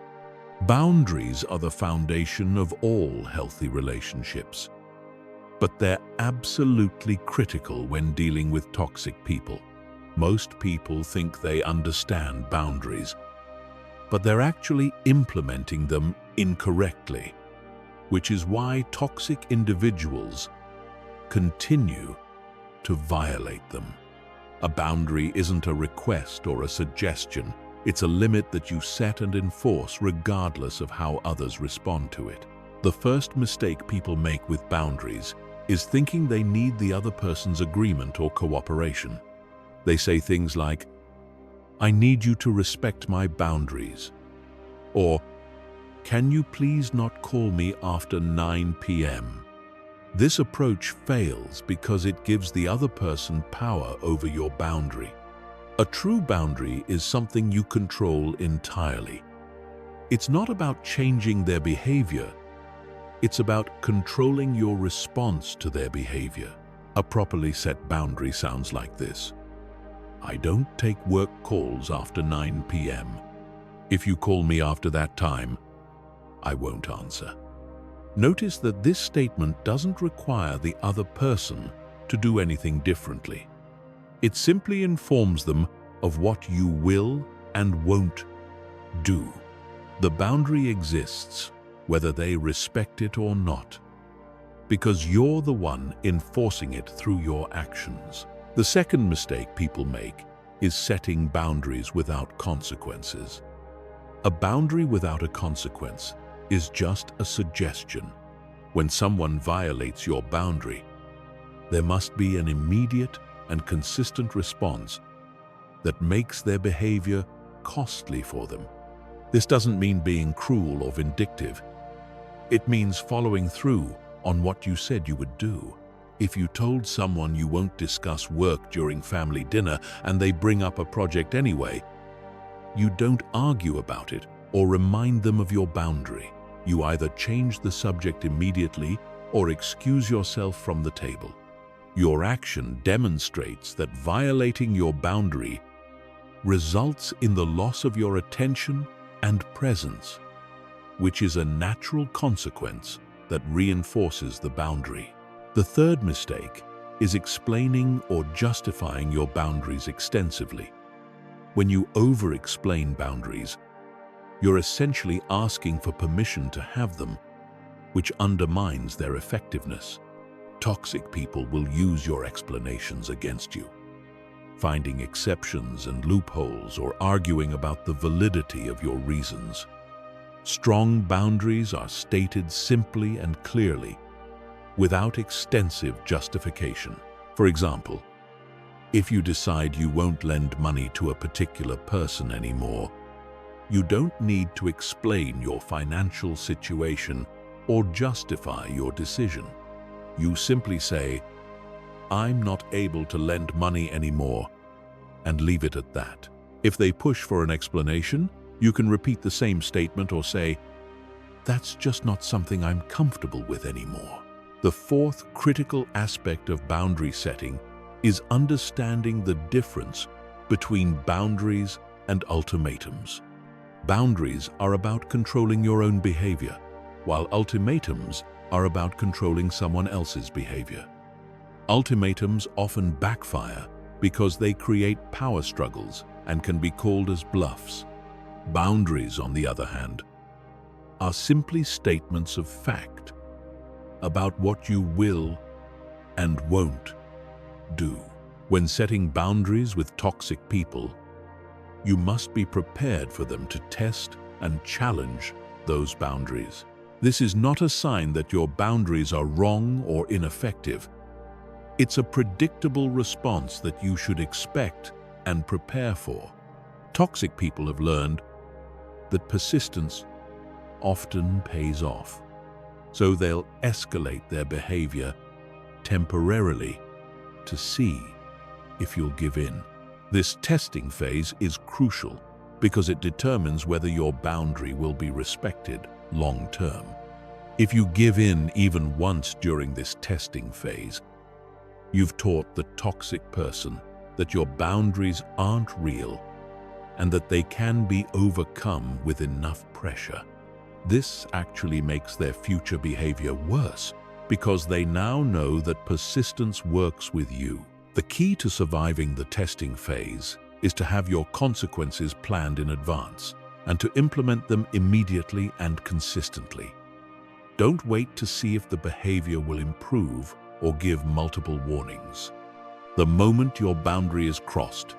Boundaries are the foundation of all healthy relationships, but they're absolutely critical when dealing with toxic people. Most people think they understand boundaries, but they're actually implementing them incorrectly, which is why toxic individuals continue to violate them. A boundary isn't a request or a suggestion. It's a limit that you set and enforce regardless of how others respond to it. The first mistake people make with boundaries is thinking they need the other person's agreement or cooperation. They say things like, "I need you to respect my boundaries," or "Can you please not call me after 9 p.m.?" This approach fails because it gives the other person power over your boundary. A true boundary is something you control entirely. It's not about changing their behavior. It's about controlling your response to their behavior. A properly set boundary sounds like this: "I don't take work calls after 9 p.m. If you call me after that time, I won't answer." Notice that this statement doesn't require the other person to do anything differently. It simply informs them of what you will and won't do. The boundary exists whether they respect it or not, because you're the one enforcing it through your actions. The second mistake people make is setting boundaries without consequences. A boundary without a consequence is just a suggestion. When someone violates your boundary, there must be an immediate and consistent response that makes their behavior costly for them. This doesn't mean being cruel or vindictive. It means following through on what you said you would do. If you told someone you won't discuss work during family dinner and they bring up a project anyway, you don't argue about it or remind them of your boundary. You either change the subject immediately or excuse yourself from the table. Your action demonstrates that violating your boundary results in the loss of your attention and presence, which is a natural consequence that reinforces the boundary. The third mistake is explaining or justifying your boundaries extensively. When you over-explain boundaries, you're essentially asking for permission to have them, which undermines their effectiveness. Toxic people will use your explanations against you, finding exceptions and loopholes or arguing about the validity of your reasons. Strong boundaries are stated simply and clearly, without extensive justification. For example, if you decide you won't lend money to a particular person anymore, you don't need to explain your financial situation or justify your decision. You simply say, "I'm not able to lend money anymore," and leave it at that. If they push for an explanation, you can repeat the same statement or say, "That's just not something I'm comfortable with anymore." The fourth critical aspect of boundary setting is understanding the difference between boundaries and ultimatums. Boundaries are about controlling your own behavior, while ultimatums are about controlling someone else's behavior. Ultimatums often backfire because they create power struggles and can be called as bluffs. Boundaries, on the other hand, are simply statements of fact about what you will and won't do. When setting boundaries with toxic people, you must be prepared for them to test and challenge those boundaries. This is not a sign that your boundaries are wrong or ineffective. It's a predictable response that you should expect and prepare for. Toxic people have learned that persistence often pays off, so they'll escalate their behavior temporarily to see if you'll give in. This testing phase is crucial because it determines whether your boundary will be respected long term. If you give in even once during this testing phase, you've taught the toxic person that your boundaries aren't real and that they can be overcome with enough pressure. This actually makes their future behavior worse because they now know that persistence works with you. The key to surviving the testing phase is to have your consequences planned in advance and to implement them immediately and consistently. Don't wait to see if the behavior will improve or give multiple warnings. The moment your boundary is crossed,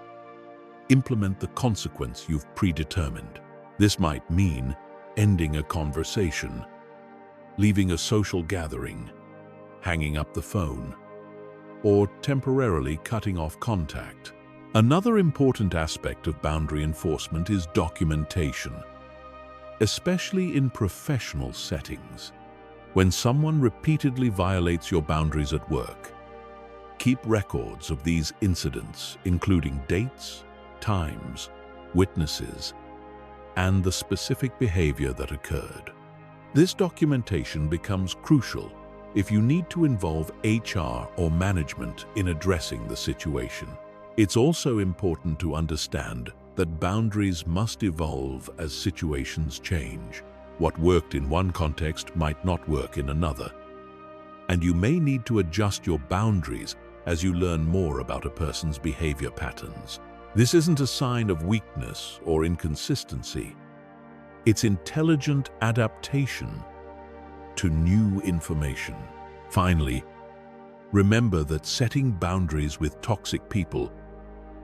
implement the consequence you've predetermined. This might mean ending a conversation, leaving a social gathering, hanging up the phone, or temporarily cutting off contact. Another important aspect of boundary enforcement is documentation, especially in professional settings. When someone repeatedly violates your boundaries at work, keep records of these incidents, including dates, times, witnesses, and the specific behavior that occurred. This documentation becomes crucial if you need to involve HR or management in addressing the situation. It's also important to understand that boundaries must evolve as situations change. What worked in one context might not work in another, and you may need to adjust your boundaries as you learn more about a person's behavior patterns. This isn't a sign of weakness or inconsistency. It's intelligent adaptation to new information. Finally, remember that setting boundaries with toxic people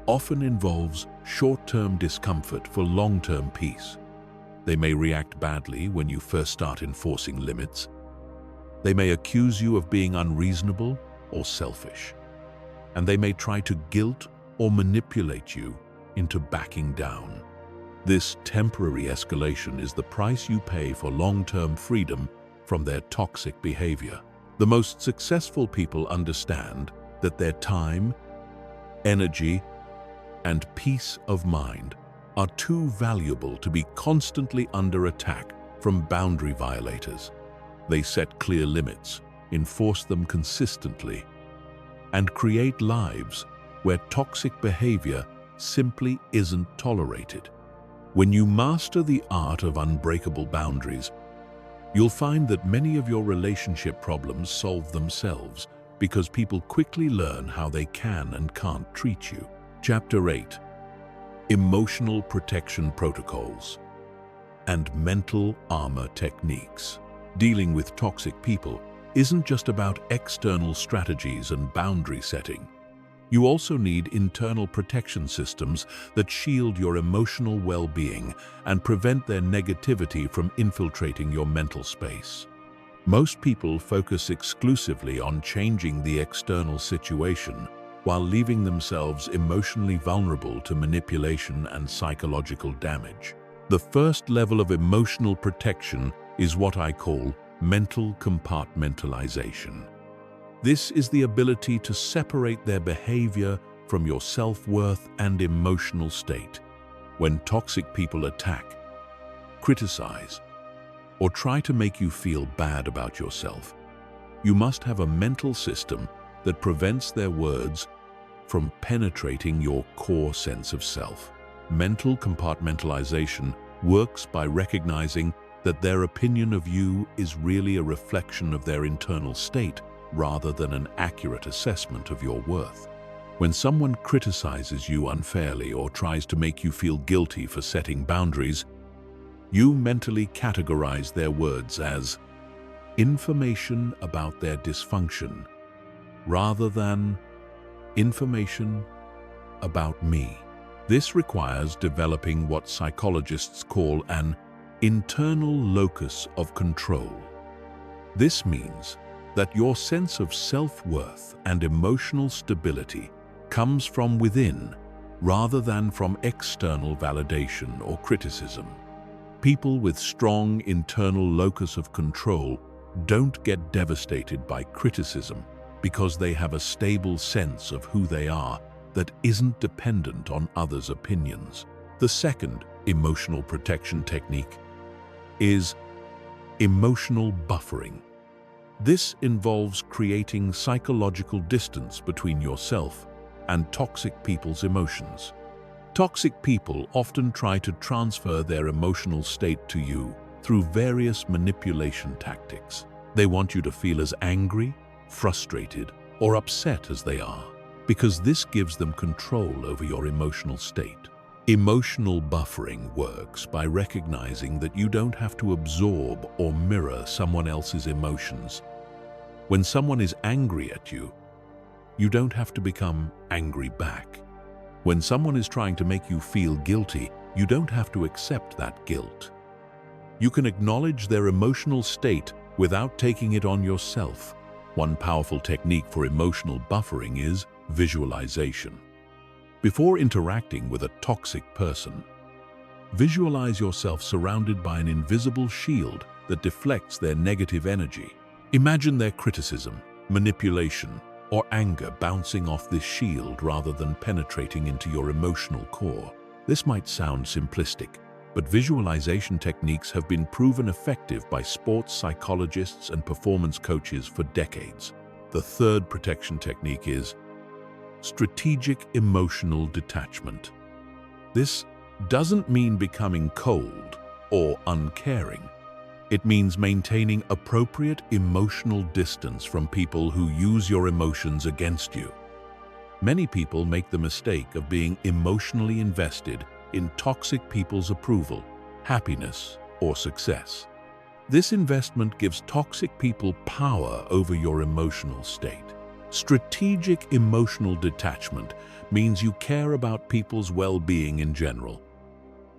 often involves short-term discomfort for long-term peace. They may react badly when you first start enforcing limits. They may accuse you of being unreasonable or selfish, and they may try to guilt or manipulate you into backing down. This temporary escalation is the price you pay for long-term freedom from their toxic behavior. The most successful people understand that their time, energy, and peace of mind are too valuable to be constantly under attack from boundary violators. They set clear limits, enforce them consistently, and create lives where toxic behavior simply isn't tolerated. When you master the art of unbreakable boundaries, you'll find that many of your relationship problems solve themselves because people quickly learn how they can and can't treat you. Chapter 8: Emotional Protection Protocols and Mental Armor Techniques. Dealing with toxic people isn't just about external strategies and boundary setting. You also need internal protection systems that shield your emotional well-being and prevent their negativity from infiltrating your mental space. Most people focus exclusively on changing the external situation while leaving themselves emotionally vulnerable to manipulation and psychological damage. The first level of emotional protection is what I call mental compartmentalization. This is the ability to separate their behavior from your self-worth and emotional state. When toxic people attack, criticize, or try to make you feel bad about yourself, you must have a mental system that prevents their words from penetrating your core sense of self. Mental compartmentalization works by recognizing that their opinion of you is really a reflection of their internal state rather than an accurate assessment of your worth. When someone criticizes you unfairly or tries to make you feel guilty for setting boundaries, you mentally categorize their words as information about their dysfunction rather than information about me. This requires developing what psychologists call an internal locus of control. This means that your sense of self-worth and emotional stability comes from within rather than from external validation or criticism. People with strong internal locus of control don't get devastated by criticism because they have a stable sense of who they are that isn't dependent on others' opinions. The second emotional protection technique is emotional buffering. This involves creating psychological distance between yourself and toxic people's emotions. Toxic people often try to transfer their emotional state to you through various manipulation tactics. They want you to feel as angry, frustrated, or upset as they are, because this gives them control over your emotional state. Emotional buffering works by recognizing that you don't have to absorb or mirror someone else's emotions. When someone is angry at you, You don't have to become angry back. When someone is trying to make you feel guilty, you don't have to accept that guilt. You can acknowledge their emotional state without taking it on yourself. One powerful technique for emotional buffering is visualization. Before interacting with a toxic person, visualize yourself surrounded by an invisible shield that deflects their negative energy. Imagine their criticism, manipulation, or anger bouncing off this shield rather than penetrating into your emotional core. This might sound simplistic, but visualization techniques have been proven effective by sports psychologists and performance coaches for decades. The third protection technique is strategic emotional detachment. This doesn't mean becoming cold or uncaring. It means maintaining appropriate emotional distance from people who use your emotions against you. Many people make the mistake of being emotionally invested in toxic people's approval, happiness, or success. This investment gives toxic people power over your emotional state. Strategic emotional detachment means you care about people's well-being in general,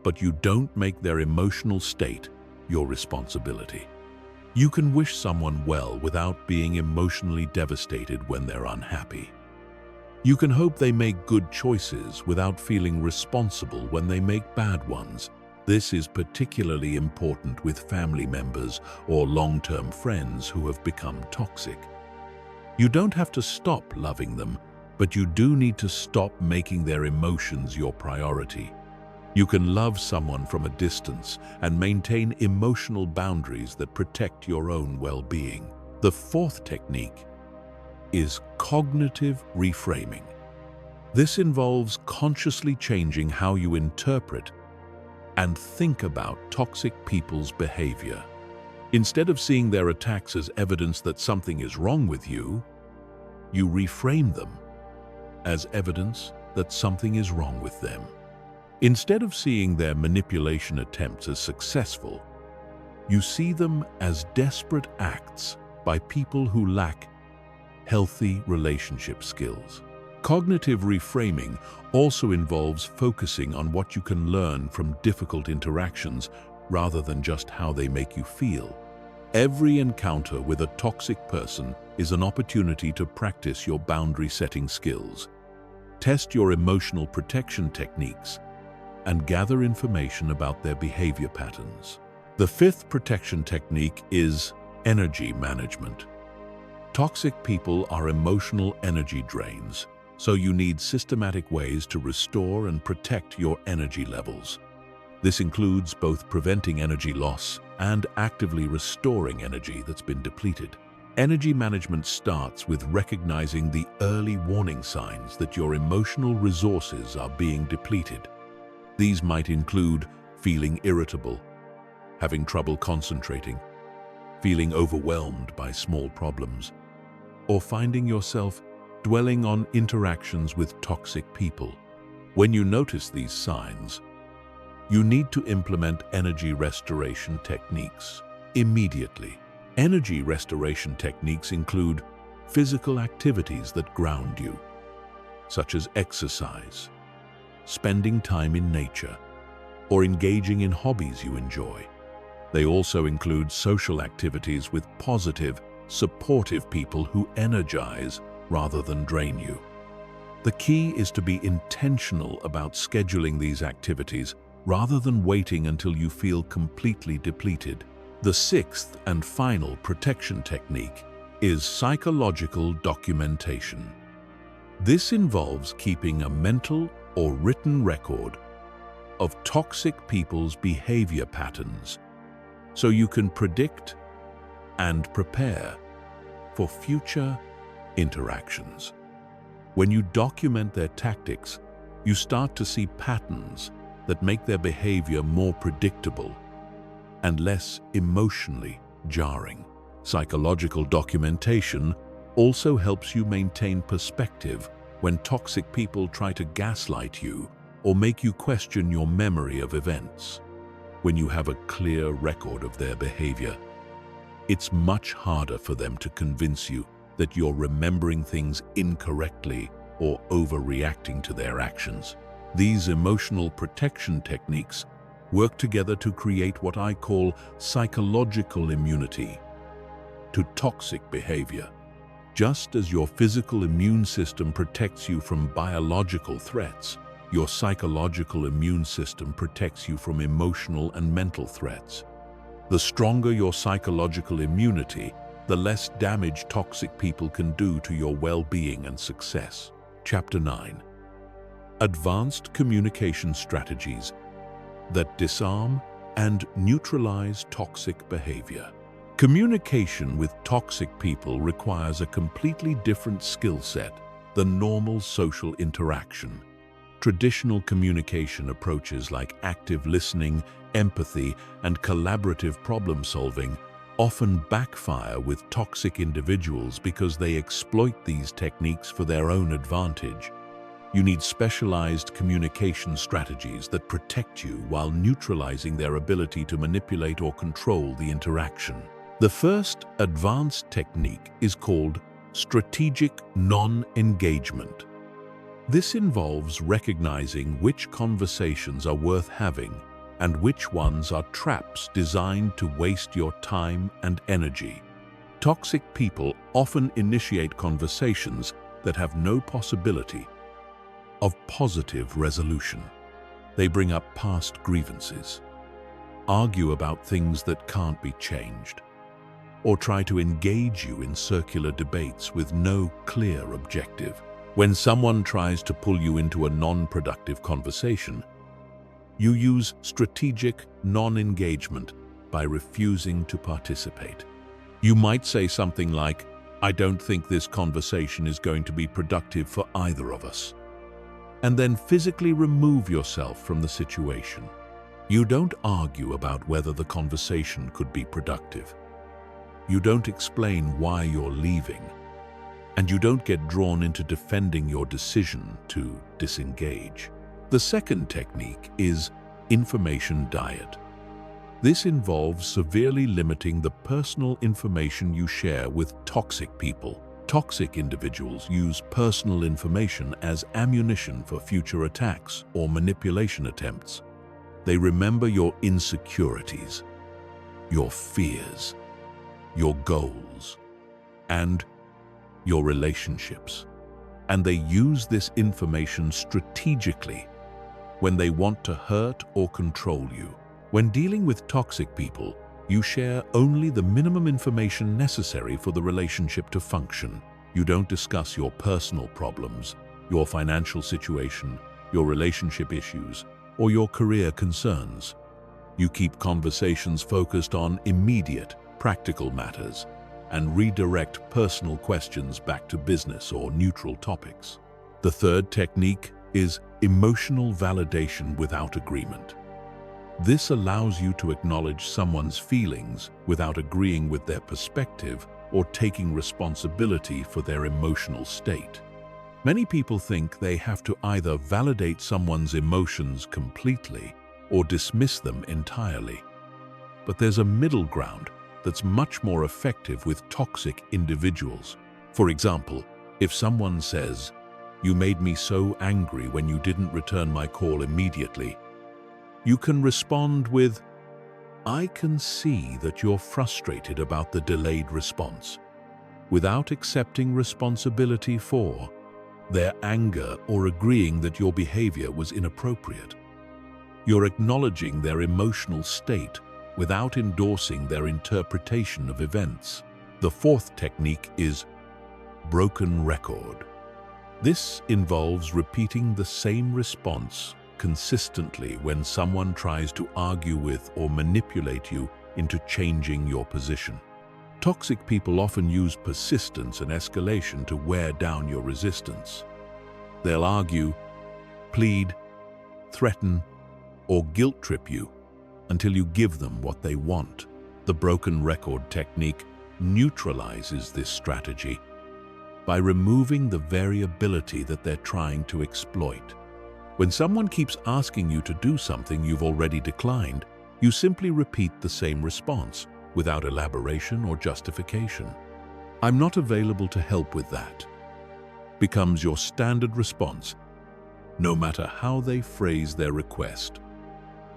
but you don't make their emotional state your responsibility. You can wish someone well without being emotionally devastated when they're unhappy. You can hope they make good choices without feeling responsible when they make bad ones. This is particularly important with family members or long-term friends who have become toxic. You don't have to stop loving them, but you do need to stop making their emotions your priority. You can love someone from a distance and maintain emotional boundaries that protect your own well-being. The fourth technique is cognitive reframing. This involves consciously changing how you interpret and think about toxic people's behavior. Instead of seeing their attacks as evidence that something is wrong with you, you reframe them as evidence that something is wrong with them. Instead of seeing their manipulation attempts as successful, you see them as desperate acts by people who lack healthy relationship skills. Cognitive reframing also involves focusing on what you can learn from difficult interactions rather than just how they make you feel. Every encounter with a toxic person is an opportunity to practice your boundary-setting skills, test your emotional protection techniques, and gather information about their behavior patterns. The fifth protection technique is energy management. Toxic people are emotional energy drains, so you need systematic ways to restore and protect your energy levels. This includes both preventing energy loss and actively restoring energy that's been depleted. Energy management starts with recognizing the early warning signs that your emotional resources are being depleted. These might include feeling irritable, having trouble concentrating, feeling overwhelmed by small problems, or finding yourself dwelling on interactions with toxic people. When you notice these signs, you need to implement energy restoration techniques immediately. Energy restoration techniques include physical activities that ground you, such as exercise, spending time in nature, or engaging in hobbies you enjoy. They also include social activities with positive, supportive people who energize rather than drain you. The key is to be intentional about scheduling these activities rather than waiting until you feel completely depleted. The sixth and final protection technique is psychological documentation. This involves keeping a mental or written record of toxic people's behavior patterns so you can predict and prepare for future interactions. When you document their tactics, you start to see patterns that make their behavior more predictable and less emotionally jarring. Psychological documentation also helps you maintain perspective when toxic people try to gaslight you or make you question your memory of events. When you have a clear record of their behavior, it's much harder for them to convince you that you're remembering things incorrectly or overreacting to their actions. These emotional protection techniques work together to create what I call psychological immunity to toxic behavior. Just as your physical immune system protects you from biological threats, your psychological immune system protects you from emotional and mental threats. The stronger your psychological immunity, the less damage toxic people can do to your well-being and success. Chapter 9. Advanced communication strategies that disarm and neutralize toxic behavior. Communication with toxic people requires a completely different skill set than normal social interaction. Traditional communication approaches like active listening, empathy, and collaborative problem-solving often backfire with toxic individuals because they exploit these techniques for their own advantage. You need specialized communication strategies that protect you while neutralizing their ability to manipulate or control the interaction. The first advanced technique is called strategic non-engagement. This involves recognizing which conversations are worth having and which ones are traps designed to waste your time and energy. Toxic people often initiate conversations that have no possibility of positive resolution. They bring up past grievances, argue about things that can't be changed, or try to engage you in circular debates with no clear objective. When someone tries to pull you into a non-productive conversation, you use strategic non-engagement by refusing to participate. You might say something like, "I don't think this conversation is going to be productive for either of us," and then physically remove yourself from the situation. You don't argue about whether the conversation could be productive. You don't explain why you're leaving, and you don't get drawn into defending your decision to disengage. The second technique is information diet. This involves severely limiting the personal information you share with toxic people. Toxic individuals use personal information as ammunition for future attacks or manipulation attempts. They remember your insecurities, your fears, your goals, and your relationships. And they use this information strategically when they want to hurt or control you. When dealing with toxic people, you share only the minimum information necessary for the relationship to function. You don't discuss your personal problems, your financial situation, your relationship issues, or your career concerns. You keep conversations focused on immediate, practical matters and redirect personal questions back to business or neutral topics. The third technique is emotional validation without agreement. This allows you to acknowledge someone's feelings without agreeing with their perspective or taking responsibility for their emotional state. Many people think they have to either validate someone's emotions completely or dismiss them entirely. But there's a middle ground that's much more effective with toxic individuals. For example, if someone says, "You made me so angry when you didn't return my call immediately," you can respond with, "I can see that you're frustrated about the delayed response," without accepting responsibility for their anger or agreeing that your behavior was inappropriate. You're acknowledging their emotional state without endorsing their interpretation of events. The fourth technique is broken record. This involves repeating the same response consistently when someone tries to argue with or manipulate you into changing your position. Toxic people often use persistence and escalation to wear down your resistance. They'll argue, plead, threaten, or guilt trip you until you give them what they want. The broken record technique neutralizes this strategy by removing the variability that they're trying to exploit. When someone keeps asking you to do something you've already declined, you simply repeat the same response without elaboration or justification. "I'm not available to help with that," becomes your standard response, no matter how they phrase their request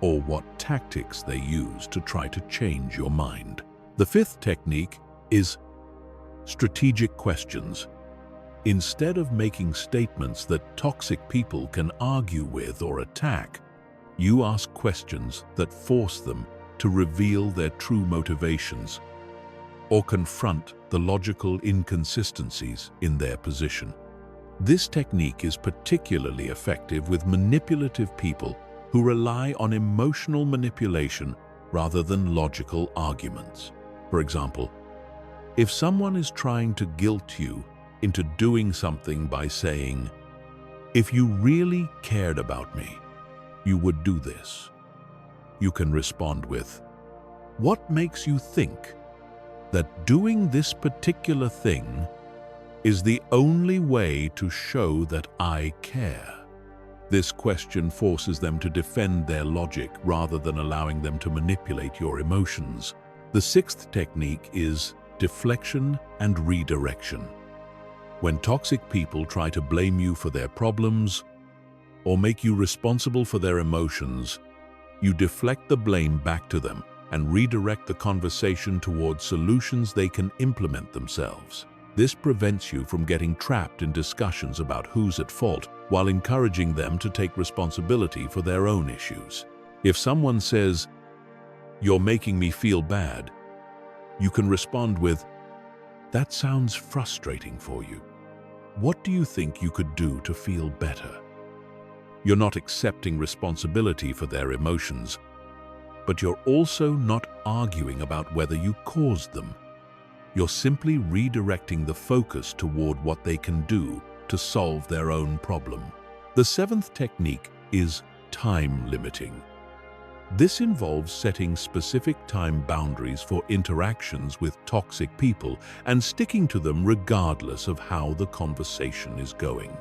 or what tactics they use to try to change your mind. The fifth technique is strategic questions. Instead of making statements that toxic people can argue with or attack, you ask questions that force them to reveal their true motivations or confront the logical inconsistencies in their position. This technique is particularly effective with manipulative people who rely on emotional manipulation rather than logical arguments. For example, if someone is trying to guilt you into doing something by saying, "If you really cared about me, you would do this," you can respond with, "What makes you think that doing this particular thing is the only way to show that I care?" This question forces them to defend their logic rather than allowing them to manipulate your emotions. The sixth technique is deflection and redirection. When toxic people try to blame you for their problems or make you responsible for their emotions, you deflect the blame back to them and redirect the conversation towards solutions they can implement themselves. This prevents you from getting trapped in discussions about who's at fault while encouraging them to take responsibility for their own issues. If someone says, "You're making me feel bad," you can respond with, "That sounds frustrating for you. What do you think you could do to feel better?" You're not accepting responsibility for their emotions, but you're also not arguing about whether you caused them. You're simply redirecting the focus toward what they can do to solve their own problem. The seventh technique is time limiting. This involves setting specific time boundaries for interactions with toxic people and sticking to them regardless of how the conversation is going.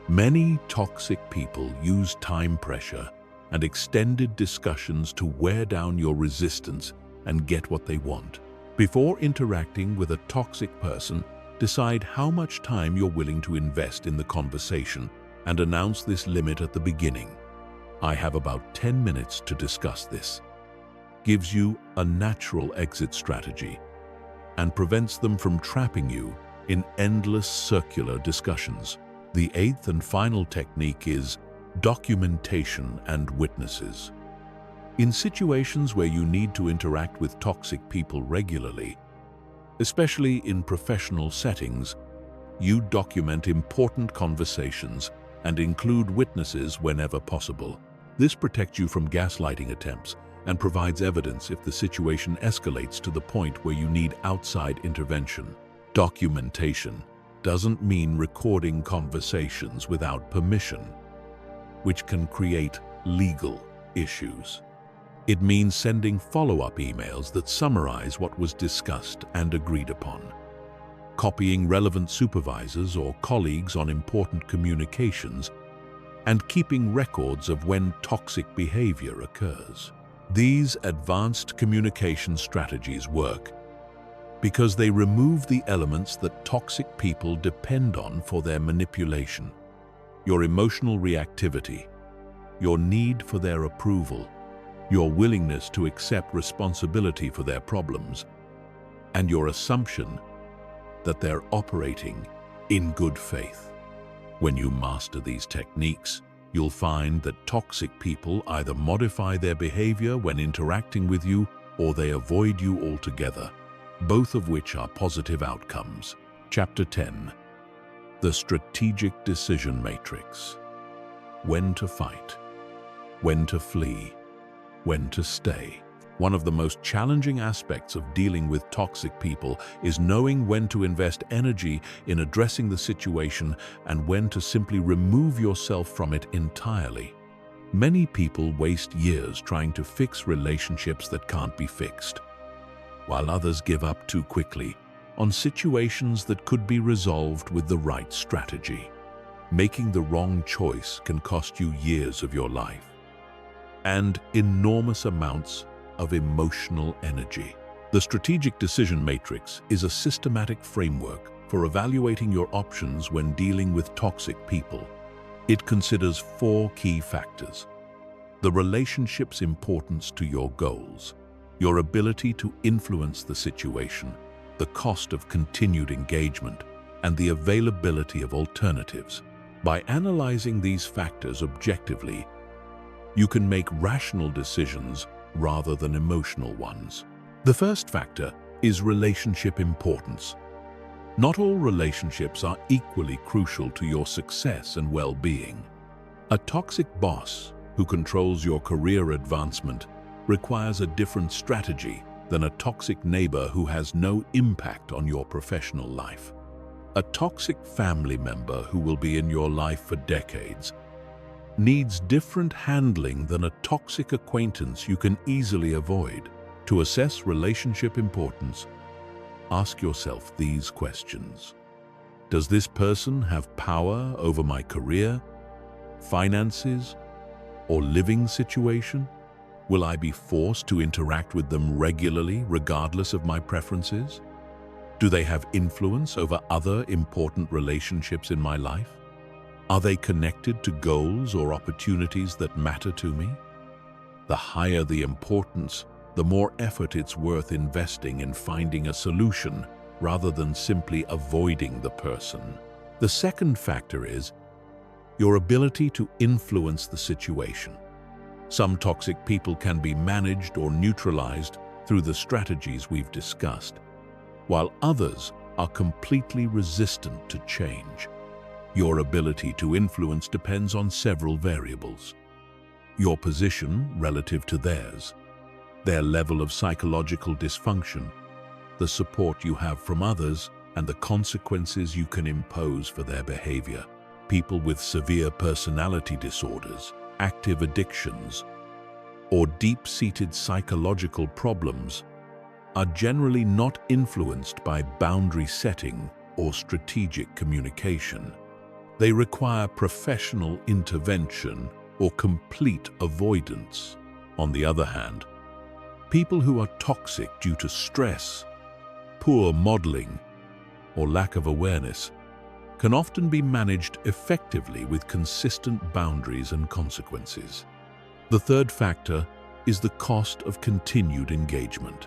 Many toxic people use time pressure and extended discussions to wear down your resistance and get what they want. Before interacting with a toxic person, decide how much time you're willing to invest in the conversation and announce this limit at the beginning. "I have about 10 minutes to discuss this," gives you a natural exit strategy and prevents them from trapping you in endless circular discussions. The eighth and final technique is documentation and witnesses. In situations where you need to interact with toxic people regularly, especially in professional settings, you document important conversations and include witnesses whenever possible. This protects you from gaslighting attempts and provides evidence if the situation escalates to the point where you need outside intervention. Documentation doesn't mean recording conversations without permission, which can create legal issues. It means sending follow-up emails that summarize what was discussed and agreed upon, copying relevant supervisors or colleagues on important communications, and keeping records of when toxic behavior occurs. These advanced communication strategies work because they remove the elements that toxic people depend on for their manipulation: your emotional reactivity, your need for their approval, your willingness to accept responsibility for their problems, and your assumption that they're operating in good faith. When you master these techniques, you'll find that toxic people either modify their behavior when interacting with you or they avoid you altogether, both of which are positive outcomes. Chapter 10. The Strategic Decision Matrix. When to fight, when to flee, when to stay. One of the most challenging aspects of dealing with toxic people is knowing when to invest energy in addressing the situation and when to simply remove yourself from it entirely. Many people waste years trying to fix relationships that can't be fixed, while others give up too quickly on situations that could be resolved with the right strategy. Making the wrong choice can cost you years of your life and enormous amounts of emotional energy. The strategic decision matrix is a systematic framework for evaluating your options when dealing with toxic people. It considers 4 key factors: the relationship's importance to your goals, your ability to influence the situation, the cost of continued engagement, and the availability of alternatives. By analyzing these factors objectively, you can make rational decisions rather than emotional ones. The first factor is relationship importance. Not all relationships are equally crucial to your success and well-being. A toxic boss who controls your career advancement requires a different strategy than a toxic neighbor who has no impact on your professional life. A toxic family member who will be in your life for decades needs different handling than a toxic acquaintance you can easily avoid. To assess relationship importance, ask yourself these questions. Does this person have power over my career, finances, or living situation? Will I be forced to interact with them regularly, regardless of my preferences? Do they have influence over other important relationships in my life? Are they connected to goals or opportunities that matter to me? The higher the importance, the more effort it's worth investing in finding a solution rather than simply avoiding the person. The second factor is your ability to influence the situation. Some toxic people can be managed or neutralized through the strategies we've discussed, while others are completely resistant to change. Your ability to influence depends on several variables: your position relative to theirs, their level of psychological dysfunction, the support you have from others, and the consequences you can impose for their behavior. People with severe personality disorders, active addictions, or deep-seated psychological problems are generally not influenced by boundary setting or strategic communication. They require professional intervention or complete avoidance. On the other hand, people who are toxic due to stress, poor modeling, or lack of awareness can often be managed effectively with consistent boundaries and consequences. The third factor is the cost of continued engagement.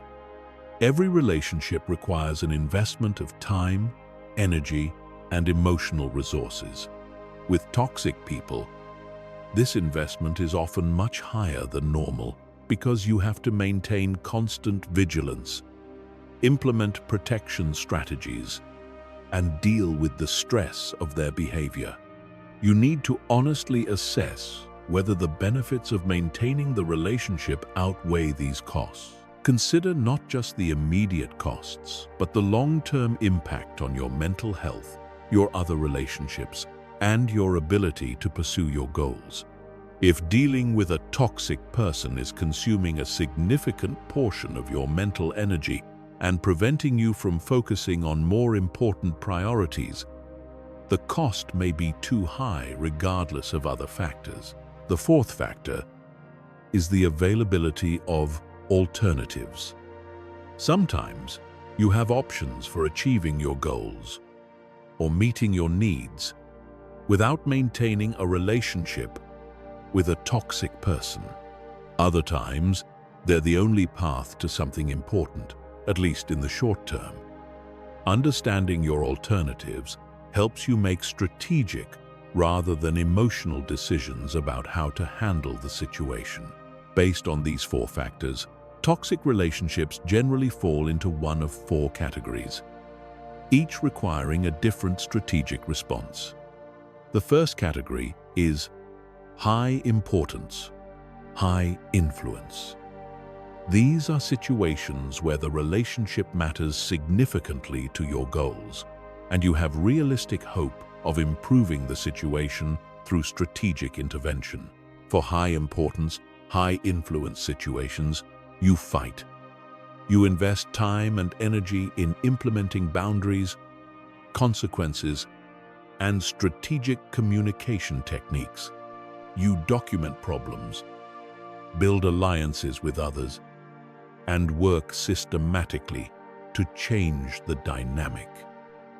Every relationship requires an investment of time, energy, and emotional resources. With toxic people, this investment is often much higher than normal because you have to maintain constant vigilance, implement protection strategies, and deal with the stress of their behavior. You need to honestly assess whether the benefits of maintaining the relationship outweigh these costs. Consider not just the immediate costs, but the long-term impact on your mental health, your other relationships, and your ability to pursue your goals. If dealing with a toxic person is consuming a significant portion of your mental energy and preventing you from focusing on more important priorities, the cost may be too high regardless of other factors. The fourth factor is the availability of alternatives. Sometimes you have options for achieving your goals or meeting your needs without maintaining a relationship with a toxic person. Other times, they're the only path to something important, at least in the short term. Understanding your alternatives helps you make strategic rather than emotional decisions about how to handle the situation. Based on these 4 factors, toxic relationships generally fall into one of 4 categories, each requiring a different strategic response. The first category is high importance, high influence. These are situations where the relationship matters significantly to your goals, and you have realistic hope of improving the situation through strategic intervention. For high importance, high influence situations, you fight. You invest time and energy in implementing boundaries, consequences, and strategic communication techniques. You document problems, build alliances with others, and work systematically to change the dynamic.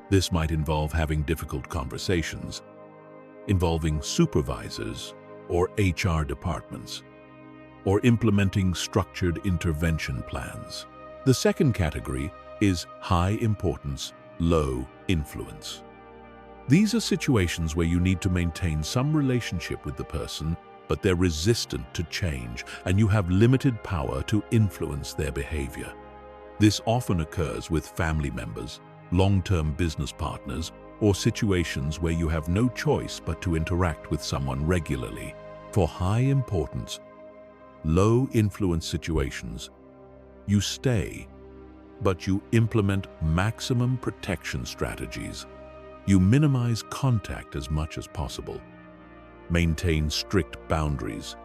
This might involve having difficult conversations, involving supervisors or HR departments, or implementing structured intervention plans. The second category is high importance, low influence. These are situations where you need to maintain some relationship with the person, but they're resistant to change, and you have limited power to influence their behavior. This often occurs with family members, long-term business partners, or situations where you have no choice but to interact with someone regularly. For high importance, low influence situations, you stay, but you implement maximum protection strategies. You minimize contact as much as possible. Maintain strict boundaries.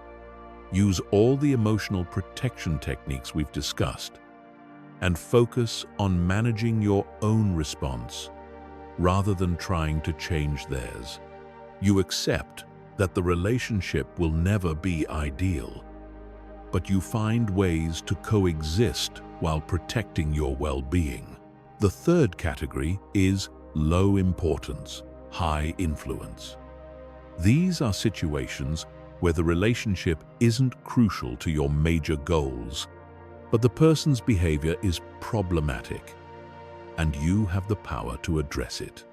Use all the emotional protection techniques we've discussed, and focus on managing your own response rather than trying to change theirs. You accept that the relationship will never be ideal, but you find ways to coexist while protecting your well-being. The third category is low importance, high influence. These are situations where the relationship isn't crucial to your major goals, but the person's behavior is problematic, and you have the power to address it.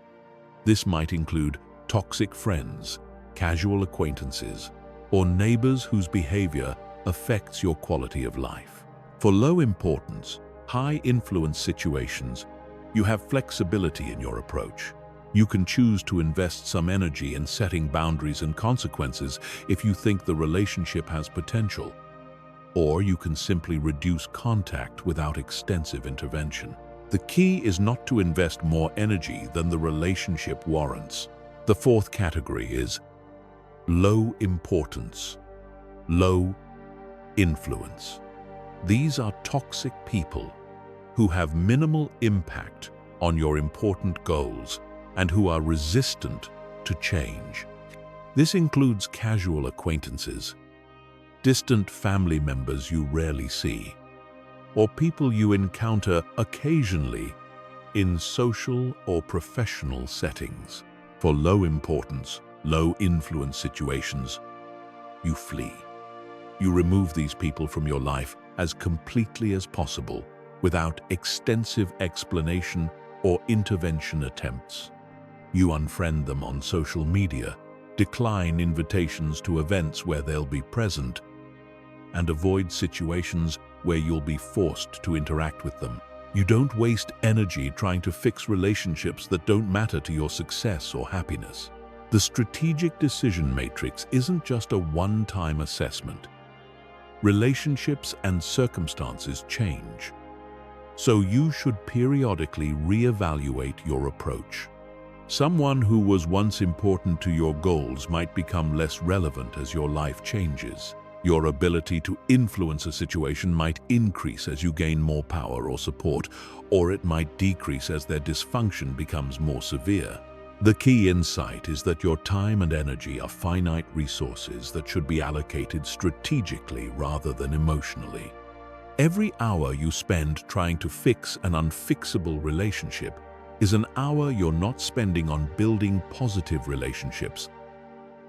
This might include toxic friends, casual acquaintances, or neighbors whose behavior affects your quality of life. For low importance, high influence situations, you have flexibility in your approach. You can choose to invest some energy in setting boundaries and consequences if you think the relationship has potential, or you can simply reduce contact without extensive intervention. The key is not to invest more energy than the relationship warrants. The fourth category is low importance, low influence. These are toxic people who have minimal impact on your important goals and who are resistant to change. This includes casual acquaintances, distant family members you rarely see, or people you encounter occasionally in social or professional settings. For low importance, low influence situations, you flee. You remove these people from your life as completely as possible without extensive explanation or intervention attempts. You unfriend them on social media, decline invitations to events where they'll be present, and avoid situations where you'll be forced to interact with them. You don't waste energy trying to fix relationships that don't matter to your success or happiness. The strategic decision matrix isn't just a one-time assessment. Relationships and circumstances change, so you should periodically reevaluate your approach. Someone who was once important to your goals might become less relevant as your life changes. Your ability to influence a situation might increase as you gain more power or support, or it might decrease as their dysfunction becomes more severe. The key insight is that your time and energy are finite resources that should be allocated strategically rather than emotionally. Every hour you spend trying to fix an unfixable relationship is an hour you're not spending on building positive relationships,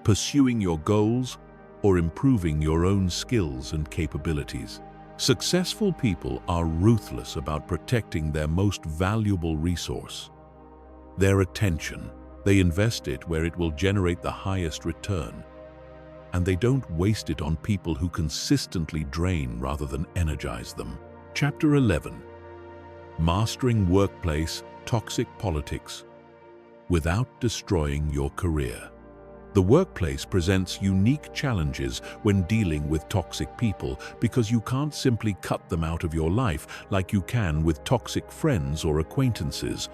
pursuing your goals, or improving your own skills and capabilities. Successful people are ruthless about protecting their most valuable resource, their attention. They invest it where it will generate the highest return, and they don't waste it on people who consistently drain rather than energize them. Chapter 11. Mastering Workplace Toxic Politics Without Destroying Your Career. The workplace presents unique challenges when dealing with toxic people because you can't simply cut them out of your life like you can with toxic friends or acquaintances.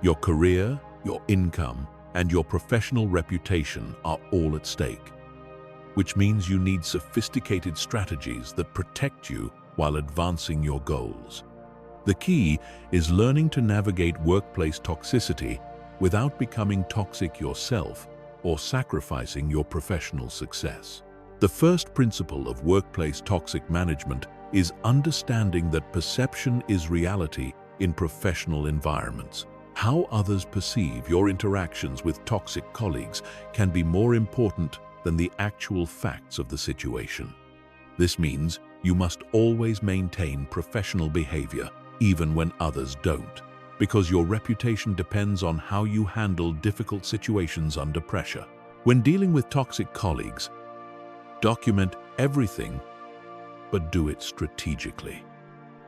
Your career, your income, and your professional reputation are all at stake, which means you need sophisticated strategies that protect you while advancing your goals. The key is learning to navigate workplace toxicity without becoming toxic yourself or sacrificing your professional success. The first principle of workplace toxic management is understanding that perception is reality in professional environments. How others perceive your interactions with toxic colleagues can be more important than the actual facts of the situation. This means you must always maintain professional behavior, even when others don't, because your reputation depends on how you handle difficult situations under pressure. When dealing with toxic colleagues, document everything, but do it strategically.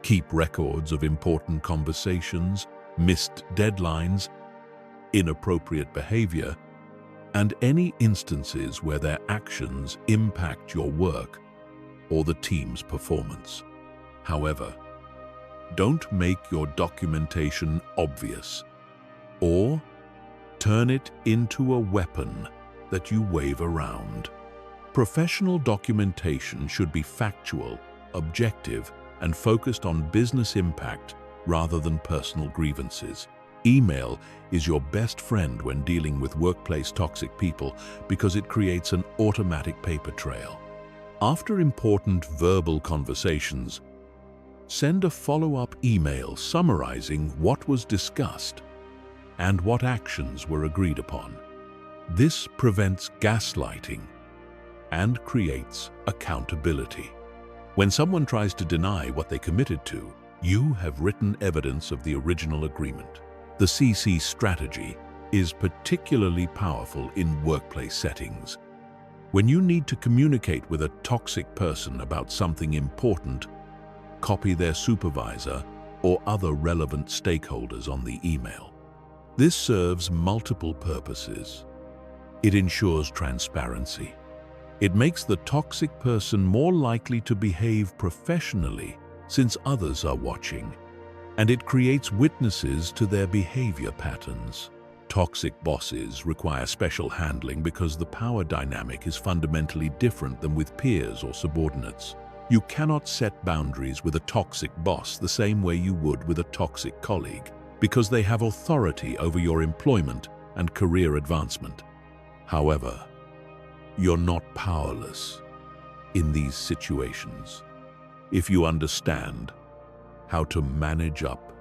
Keep records of important conversations, missed deadlines, inappropriate behavior, and any instances where their actions impact your work or the team's performance. However, don't make your documentation obvious or turn it into a weapon that you wave around. Professional documentation should be factual, objective, and focused on business impact rather than personal grievances. Email is your best friend when dealing with workplace toxic people because it creates an automatic paper trail. After important verbal conversations, send a follow-up email summarizing what was discussed and what actions were agreed upon. This prevents gaslighting and creates accountability. When someone tries to deny what they committed to, you have written evidence of the original agreement. The CC strategy is particularly powerful in workplace settings. When you need to communicate with a toxic person about something important, copy their supervisor or other relevant stakeholders on the email. This serves multiple purposes. It ensures transparency. It makes the toxic person more likely to behave professionally since others are watching, and it creates witnesses to their behavior patterns. Toxic bosses require special handling because the power dynamic is fundamentally different than with peers or subordinates. You cannot set boundaries with a toxic boss the same way you would with a toxic colleague, because they have authority over your employment and career advancement. However, you're not powerless in these situations if you understand how to manage up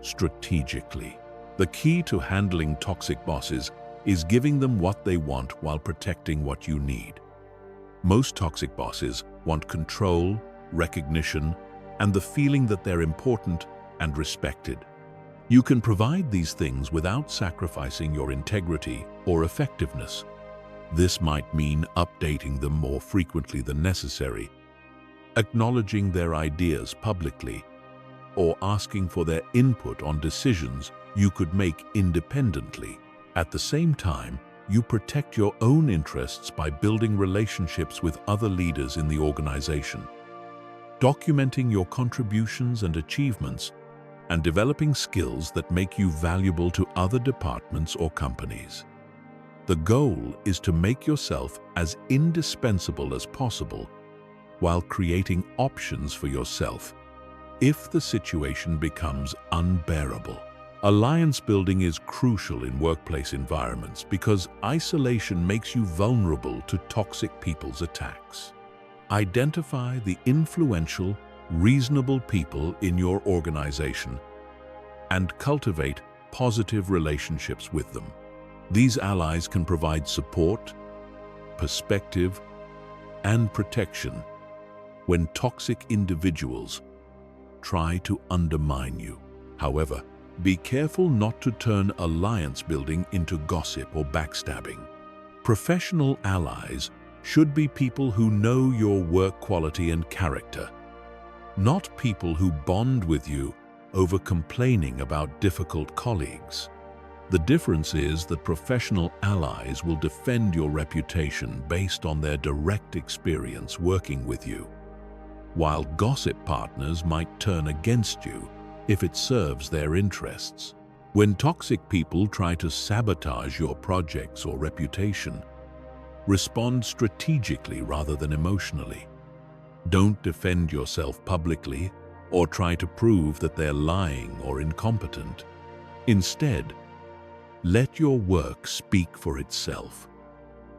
strategically. The key to handling toxic bosses is giving them what they want while protecting what you need. Most toxic bosses want control, recognition, and the feeling that they're important and respected. You can provide these things without sacrificing your integrity or effectiveness. This might mean updating them more frequently than necessary, acknowledging their ideas publicly, or asking for their input on decisions you could make independently. At the same time, you protect your own interests by building relationships with other leaders in the organization, documenting your contributions and achievements, and developing skills that make you valuable to other departments or companies. The goal is to make yourself as indispensable as possible while creating options for yourself if the situation becomes unbearable. Alliance building is crucial in workplace environments because isolation makes you vulnerable to toxic people's attacks. Identify the influential, reasonable people in your organization and cultivate positive relationships with them. These allies can provide support, perspective, and protection when toxic individuals try to undermine you. However, be careful not to turn alliance building into gossip or backstabbing. Professional allies should be people who know your work quality and character, not people who bond with you over complaining about difficult colleagues. The difference is that professional allies will defend your reputation based on their direct experience working with you, while gossip partners might turn against you if it serves their interests. When toxic people try to sabotage your projects or reputation, respond strategically rather than emotionally. Don't defend yourself publicly or try to prove that they're lying or incompetent. Instead, let your work speak for itself,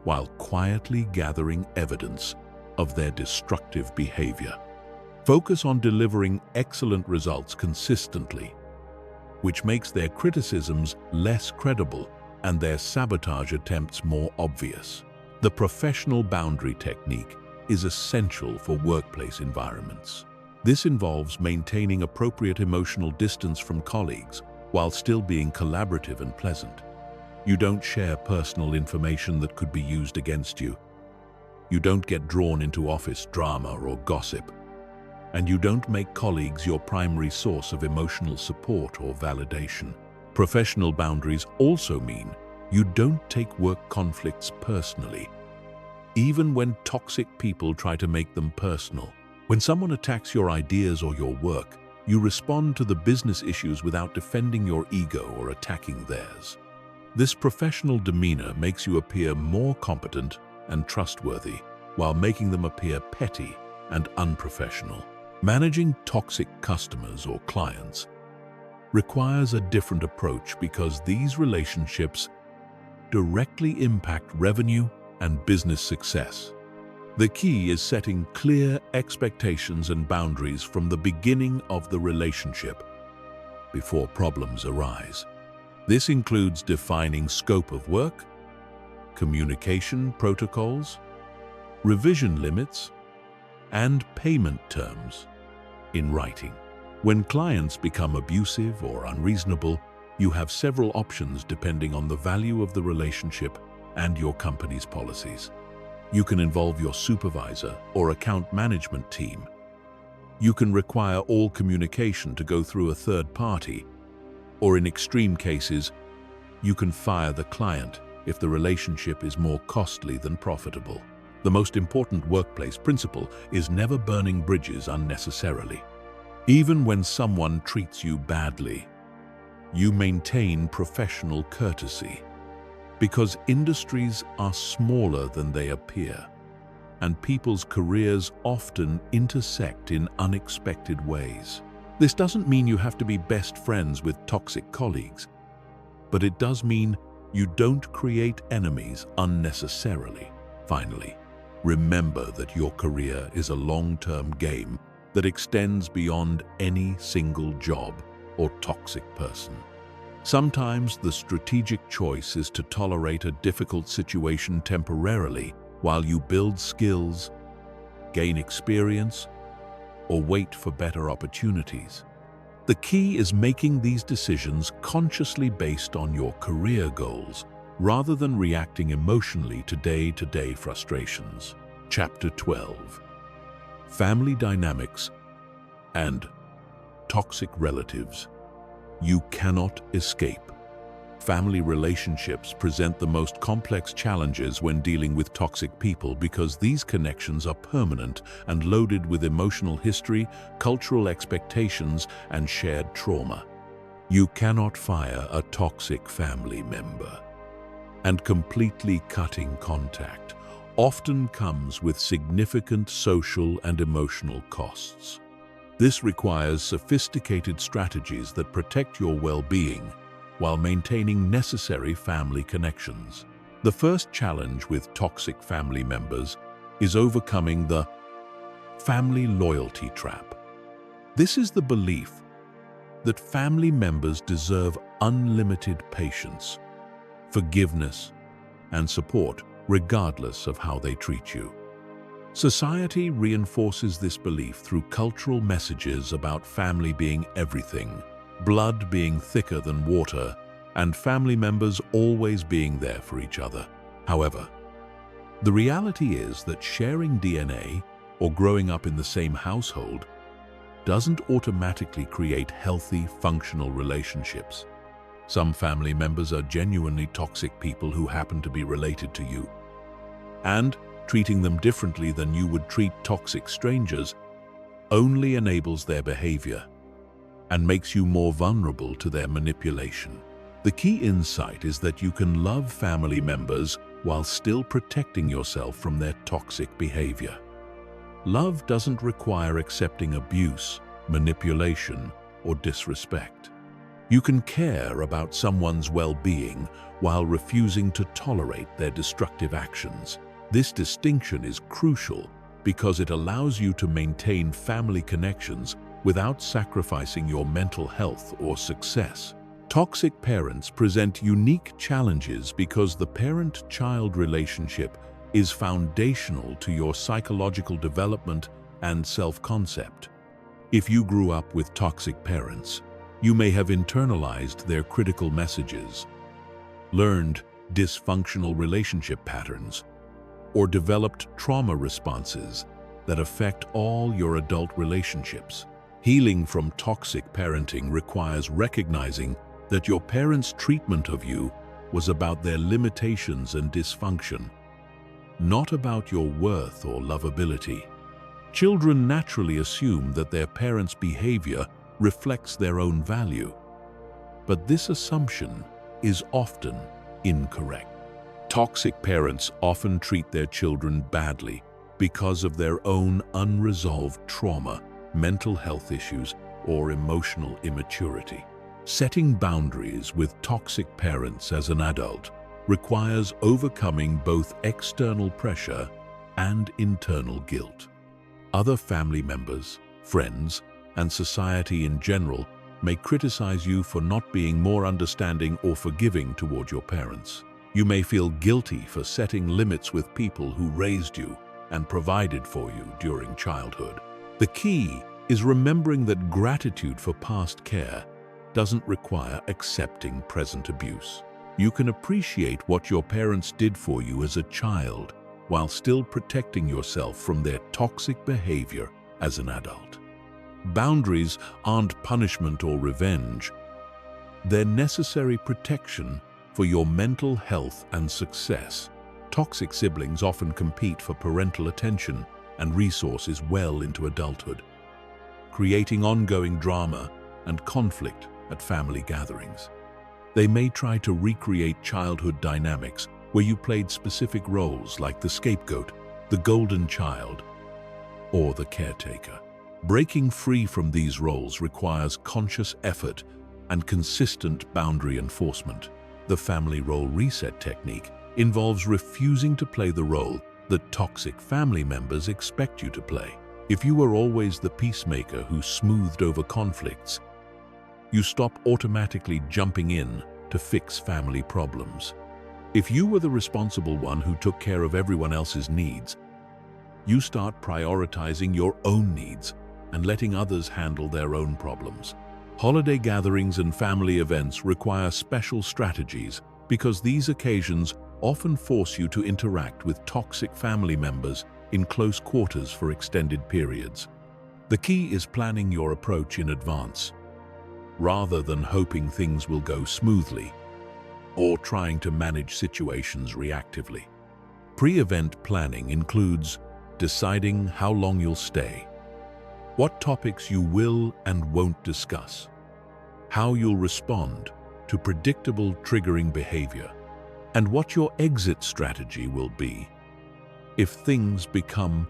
while quietly gathering evidence of their destructive behavior. Focus on delivering excellent results consistently, which makes their criticisms less credible and their sabotage attempts more obvious. The professional boundary technique is essential for workplace environments. This involves maintaining appropriate emotional distance from colleagues while still being collaborative and pleasant. You don't share personal information that could be used against you. You don't get drawn into office drama or gossip. And you don't make colleagues your primary source of emotional support or validation. Professional boundaries also mean you don't take work conflicts personally, even when toxic people try to make them personal. When someone attacks your ideas or your work, you respond to the business issues without defending your ego or attacking theirs. This professional demeanor makes you appear more competent and trustworthy, while making them appear petty and unprofessional. Managing toxic customers or clients requires a different approach because these relationships directly impact revenue and business success. The key is setting clear expectations and boundaries from the beginning of the relationship before problems arise. This includes defining scope of work, communication protocols, revision limits, and payment terms in writing. When clients become abusive or unreasonable, you have several options depending on the value of the relationship and your company's policies. You can involve your supervisor or account management team. You can require all communication to go through a third party, or in extreme cases, you can fire the client if the relationship is more costly than profitable. The most important workplace principle is never burning bridges unnecessarily. Even when someone treats you badly, you maintain professional courtesy, because industries are smaller than they appear, and people's careers often intersect in unexpected ways. This doesn't mean you have to be best friends with toxic colleagues, but it does mean you don't create enemies unnecessarily. Finally, remember that your career is a long-term game that extends beyond any single job or toxic person. Sometimes the strategic choice is to tolerate a difficult situation temporarily while you build skills, gain experience, or wait for better opportunities. The key is making these decisions consciously based on your career goals, rather than reacting emotionally to day-to-day frustrations. Chapter 12. Family Dynamics and Toxic Relatives. You cannot escape. Family relationships present the most complex challenges when dealing with toxic people because these connections are permanent and loaded with emotional history, cultural expectations, and shared trauma. You cannot fire a toxic family member, and completely cutting contact often comes with significant social and emotional costs. This requires sophisticated strategies that protect your well-being while maintaining necessary family connections. The first challenge with toxic family members is overcoming the family loyalty trap. This is the belief that family members deserve unlimited patience, forgiveness, and support regardless of how they treat you. Society reinforces this belief through cultural messages about family being everything, blood being thicker than water, and family members always being there for each other. However, the reality is that sharing DNA or growing up in the same household doesn't automatically create healthy, functional relationships. Some family members are genuinely toxic people who happen to be related to you, and treating them differently than you would treat toxic strangers only enables their behavior and makes you more vulnerable to their manipulation. The key insight is that you can love family members while still protecting yourself from their toxic behavior. Love doesn't require accepting abuse, manipulation, or disrespect. You can care about someone's well-being while refusing to tolerate their destructive actions. This distinction is crucial because it allows you to maintain family connections without sacrificing your mental health or success. Toxic parents present unique challenges because the parent-child relationship is foundational to your psychological development and self-concept. If you grew up with toxic parents, you may have internalized their critical messages, learned dysfunctional relationship patterns, or developed trauma responses that affect all your adult relationships. Healing from toxic parenting requires recognizing that your parents' treatment of you was about their limitations and dysfunction, not about your worth or lovability. Children naturally assume that their parents' behavior reflects their own value, but this assumption is often incorrect. Toxic parents often treat their children badly because of their own unresolved trauma, mental health issues, or emotional immaturity. Setting boundaries with toxic parents as an adult requires overcoming both external pressure and internal guilt. Other family members, friends, and society in general may criticize you for not being more understanding or forgiving toward your parents. You may feel guilty for setting limits with people who raised you and provided for you during childhood. The key is remembering that gratitude for past care doesn't require accepting present abuse. You can appreciate what your parents did for you as a child while still protecting yourself from their toxic behavior as an adult. Boundaries aren't punishment or revenge. They're necessary protection for your mental health and success. Toxic siblings often compete for parental attention and resources well into adulthood, creating ongoing drama and conflict at family gatherings. They may try to recreate childhood dynamics where you played specific roles like the scapegoat, the golden child, or the caretaker. Breaking free from these roles requires conscious effort and consistent boundary enforcement. The family role reset technique involves refusing to play the role that toxic family members expect you to play. If you were always the peacemaker who smoothed over conflicts, you stop automatically jumping in to fix family problems. If you were the responsible one who took care of everyone else's needs, you start prioritizing your own needs and letting others handle their own problems. Holiday gatherings and family events require special strategies because these occasions often force you to interact with toxic family members in close quarters for extended periods. The key is planning your approach in advance, rather than hoping things will go smoothly or trying to manage situations reactively. Pre-event planning includes deciding how long you'll stay, what topics you will and won't discuss, how you'll respond to predictable triggering behavior, and what your exit strategy will be if things become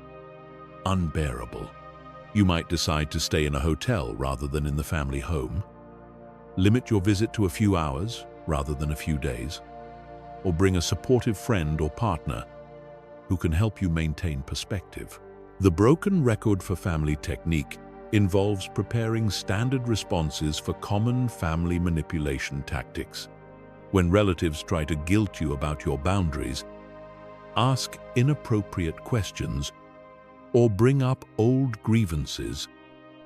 unbearable. You might decide to stay in a hotel rather than in the family home, limit your visit to a few hours rather than a few days, or bring a supportive friend or partner who can help you maintain perspective. The broken record for family technique involves preparing standard responses for common family manipulation tactics. When relatives try to guilt you about your boundaries, ask inappropriate questions, or bring up old grievances,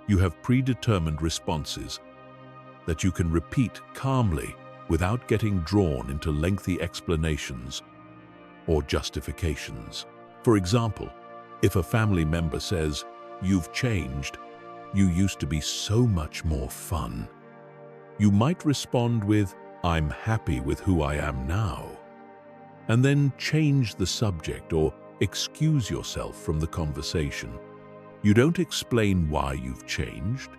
you have predetermined responses that you can repeat calmly without getting drawn into lengthy explanations or justifications. For example, if a family member says, "You've changed, you used to be so much more fun," you might respond with, "I'm happy with who I am now," and then change the subject or excuse yourself from the conversation. You don't explain why you've changed,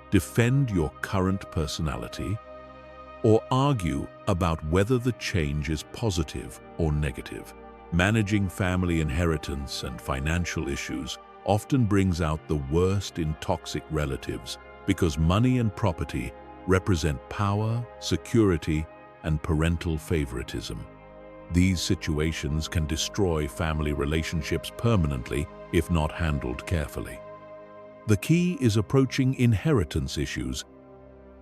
defend your current personality, or argue about whether the change is positive or negative. Managing family inheritance and financial issues often brings out the worst in toxic relatives because money and property represent power, security, and parental favoritism. These situations can destroy family relationships permanently if not handled carefully. The key is approaching inheritance issues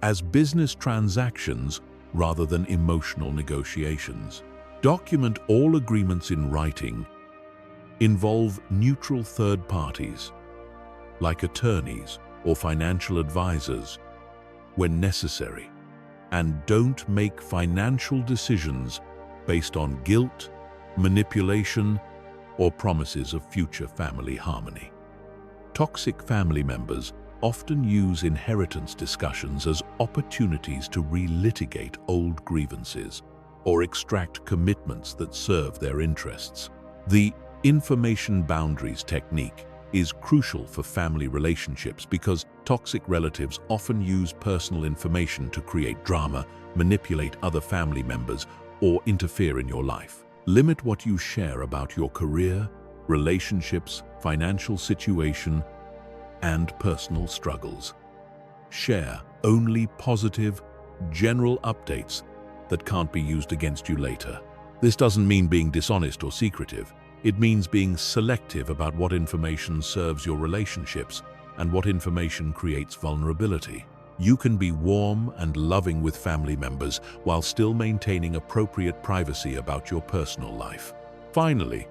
as business transactions rather than emotional negotiations. Document all agreements in writing. Involve neutral third parties, like attorneys or financial advisors, when necessary, and don't make financial decisions based on guilt, manipulation, or promises of future family harmony. Toxic family members often use inheritance discussions as opportunities to relitigate old grievances or extract commitments that serve their interests. The information boundaries technique is crucial for family relationships because toxic relatives often use personal information to create drama, manipulate other family members, or interfere in your life. Limit what you share about your career, relationships, financial situation, and personal struggles. Share only positive, general updates that can't be used against you later. This doesn't mean being dishonest or secretive. It means being selective about what information serves your relationships and what information creates vulnerability. You can be warm and loving with family members while still maintaining appropriate privacy about your personal life. Finally,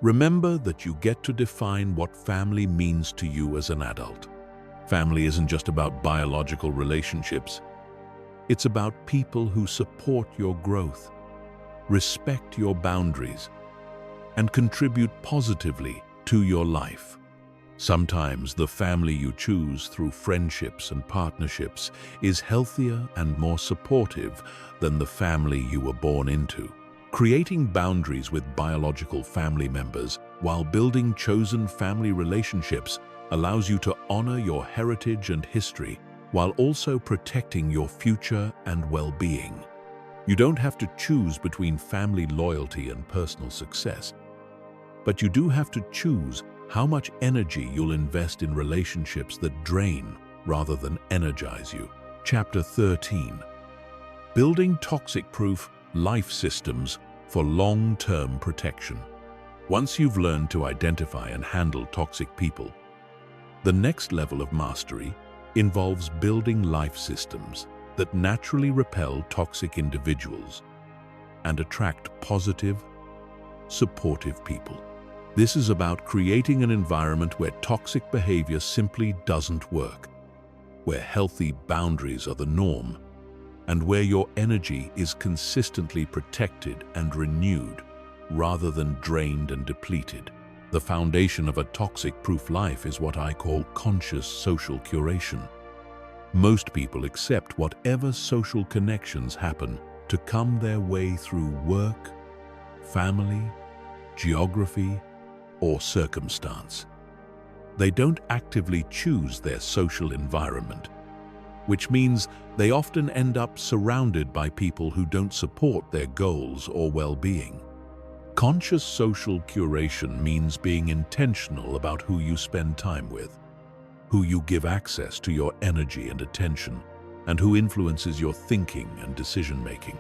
remember that you get to define what family means to you as an adult. Family isn't just about biological relationships. It's about people who support your growth, respect your boundaries, and contribute positively to your life. Sometimes the family you choose through friendships and partnerships is healthier and more supportive than the family you were born into. Creating boundaries with biological family members while building chosen family relationships allows you to honor your heritage and history while also protecting your future and well-being. You don't have to choose between family loyalty and personal success, but you do have to choose how much energy you'll invest in relationships that drain rather than energize you. Chapter 13. Building toxic-proof life systems for long-term protection. Once you've learned to identify and handle toxic people, the next level of mastery involves building life systems that naturally repel toxic individuals and attract positive, supportive people. This is about creating an environment where toxic behavior simply doesn't work, where healthy boundaries are the norm, and where your energy is consistently protected and renewed rather than drained and depleted. The foundation of a toxic-proof life is what I call conscious social curation. Most people accept whatever social connections happen to come their way through work, family, geography, or circumstance. They don't actively choose their social environment, which means they often end up surrounded by people who don't support their goals or well-being. Conscious social curation means being intentional about who you spend time with, who you give access to your energy and attention, and who influences your thinking and decision-making.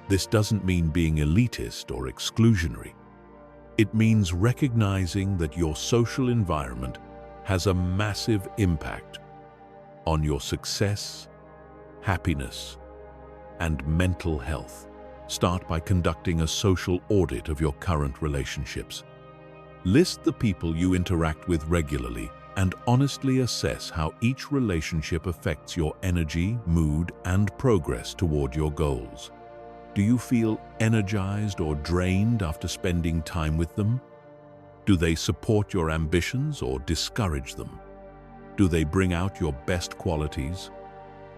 This doesn't mean being elitist or exclusionary. It means recognizing that your social environment has a massive impact on your success, happiness, and mental health. Start by conducting a social audit of your current relationships. List the people you interact with regularly and honestly assess how each relationship affects your energy, mood, and progress toward your goals. Do you feel energized or drained after spending time with them? Do they support your ambitions or discourage them? Do they bring out your best qualities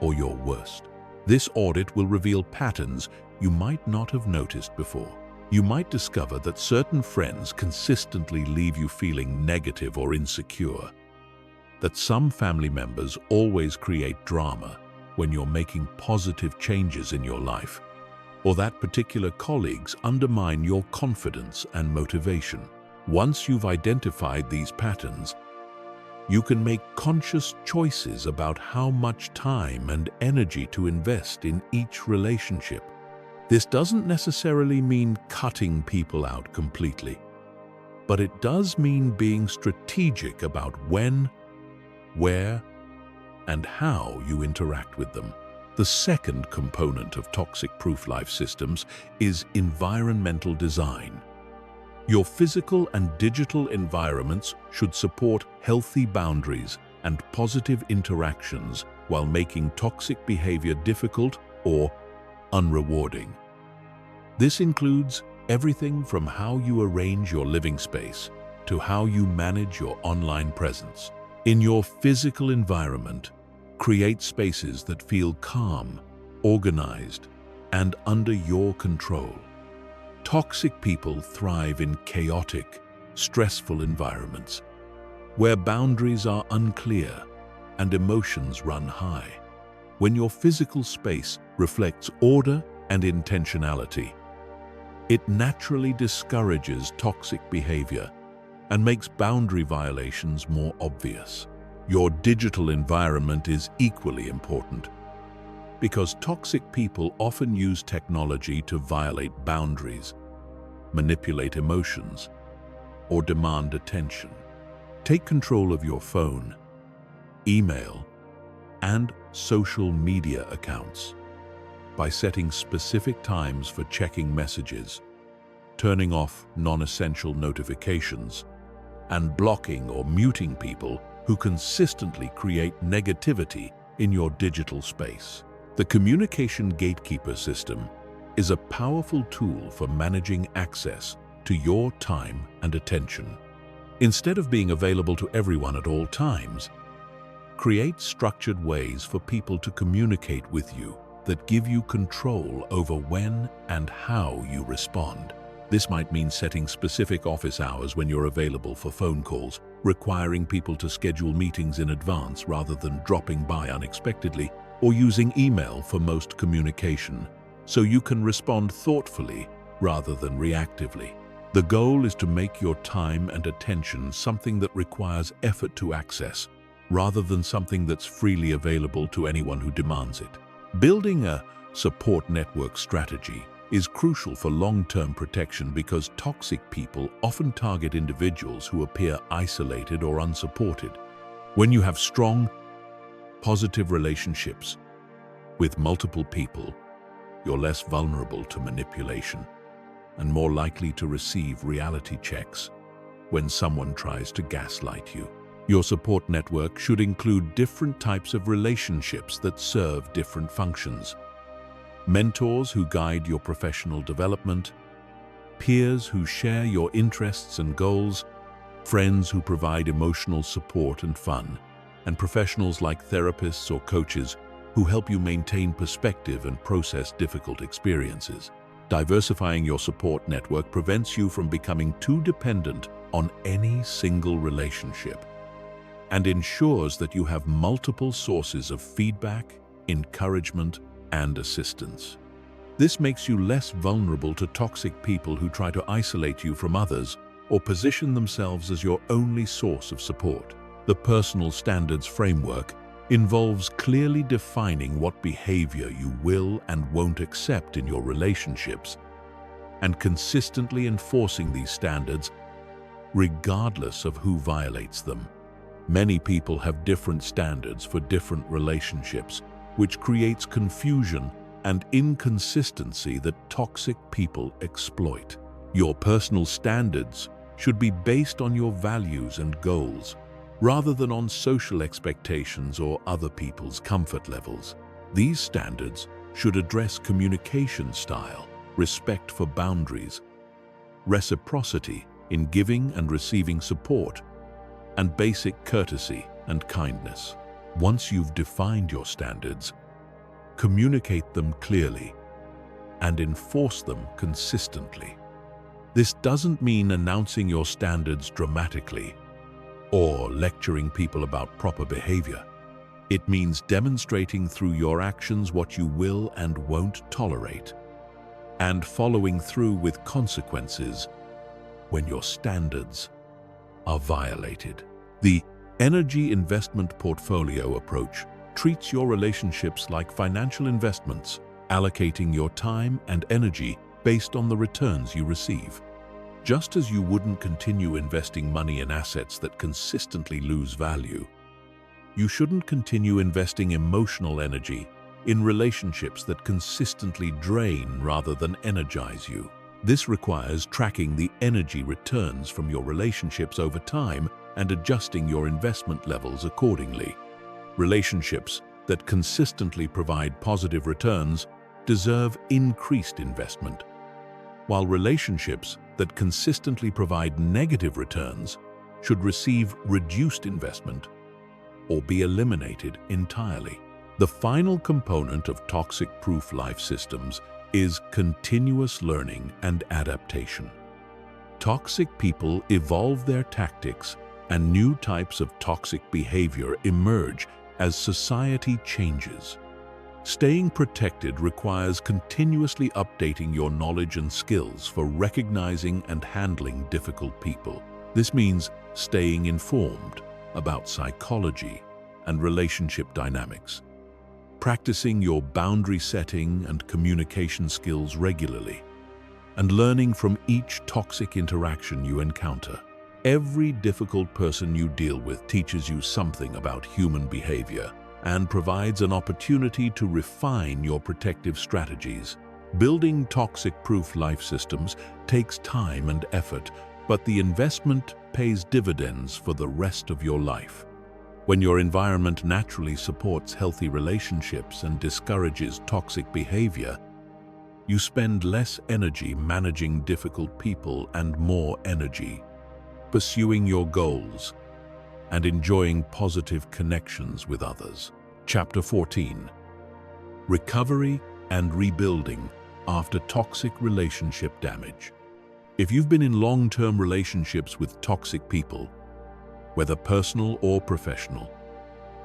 or your worst? This audit will reveal patterns you might not have noticed before. You might discover that certain friends consistently leave you feeling negative or insecure, that some family members always create drama when you're making positive changes in your life, or that particular colleagues undermine your confidence and motivation. Once you've identified these patterns, you can make conscious choices about how much time and energy to invest in each relationship. This doesn't necessarily mean cutting people out completely, but it does mean being strategic about when, where, and how you interact with them. The second component of toxic-proof life systems is environmental design. Your physical and digital environments should support healthy boundaries and positive interactions while making toxic behavior difficult or unrewarding. This includes everything from how you arrange your living space to how you manage your online presence. In your physical environment, create spaces that feel calm, organized, and under your control. Toxic people thrive in chaotic, stressful environments, where boundaries are unclear and emotions run high. When your physical space reflects order and intentionality, it naturally discourages toxic behavior and makes boundary violations more obvious. Your digital environment is equally important because toxic people often use technology to violate boundaries, manipulate emotions, or demand attention. Take control of your phone, email, and social media accounts by setting specific times for checking messages, turning off non-essential notifications, and blocking or muting people who consistently create negativity in your digital space. The communication gatekeeper system is a powerful tool for managing access to your time and attention. Instead of being available to everyone at all times, create structured ways for people to communicate with you that give you control over when and how you respond. This might mean setting specific office hours when you're available for phone calls, requiring people to schedule meetings in advance rather than dropping by unexpectedly, or using email for most communication, so you can respond thoughtfully rather than reactively. The goal is to make your time and attention something that requires effort to access, rather than something that's freely available to anyone who demands it. Building a support network strategy is crucial for long-term protection because toxic people often target individuals who appear isolated or unsupported. When you have strong, positive relationships with multiple people, you're less vulnerable to manipulation and more likely to receive reality checks when someone tries to gaslight you. Your support network should include different types of relationships that serve different functions. Mentors who guide your professional development, peers who share your interests and goals, friends who provide emotional support and fun, and professionals like therapists or coaches who help you maintain perspective and process difficult experiences. Diversifying your support network prevents you from becoming too dependent on any single relationship and ensures that you have multiple sources of feedback, encouragement, and assistance. This makes you less vulnerable to toxic people who try to isolate you from others or position themselves as your only source of support. The personal standards framework involves clearly defining what behavior you will and won't accept in your relationships and consistently enforcing these standards regardless of who violates them. Many people have different standards for different relationships, which creates confusion and inconsistency that toxic people exploit. Your personal standards should be based on your values and goals, rather than on social expectations or other people's comfort levels. These standards should address communication style, respect for boundaries, reciprocity in giving and receiving support, and basic courtesy and kindness. Once you've defined your standards, communicate them clearly and enforce them consistently. This doesn't mean announcing your standards dramatically or lecturing people about proper behavior. It means demonstrating through your actions what you will and won't tolerate, and following through with consequences when your standards are violated. The energy investment portfolio approach treats your relationships like financial investments, allocating your time and energy based on the returns you receive. Just as you wouldn't continue investing money in assets that consistently lose value, you shouldn't continue investing emotional energy in relationships that consistently drain rather than energize you. This requires tracking the energy returns from your relationships over time and adjusting your investment levels accordingly. Relationships that consistently provide positive returns deserve increased investment, while relationships that consistently provide negative returns should receive reduced investment or be eliminated entirely. The final component of toxic-proof life systems is continuous learning and adaptation. Toxic people evolve their tactics, and new types of toxic behavior emerge as society changes. Staying protected requires continuously updating your knowledge and skills for recognizing and handling difficult people. This means staying informed about psychology and relationship dynamics, practicing your boundary setting and communication skills regularly, and learning from each toxic interaction you encounter. Every difficult person you deal with teaches you something about human behavior and provides an opportunity to refine your protective strategies. Building toxic-proof life systems takes time and effort, but the investment pays dividends for the rest of your life. When your environment naturally supports healthy relationships and discourages toxic behavior, you spend less energy managing difficult people and more energy pursuing your goals and enjoying positive connections with others. Chapter 14. Recovery and rebuilding after toxic relationship damage. If you've been in long-term relationships with toxic people, whether personal or professional,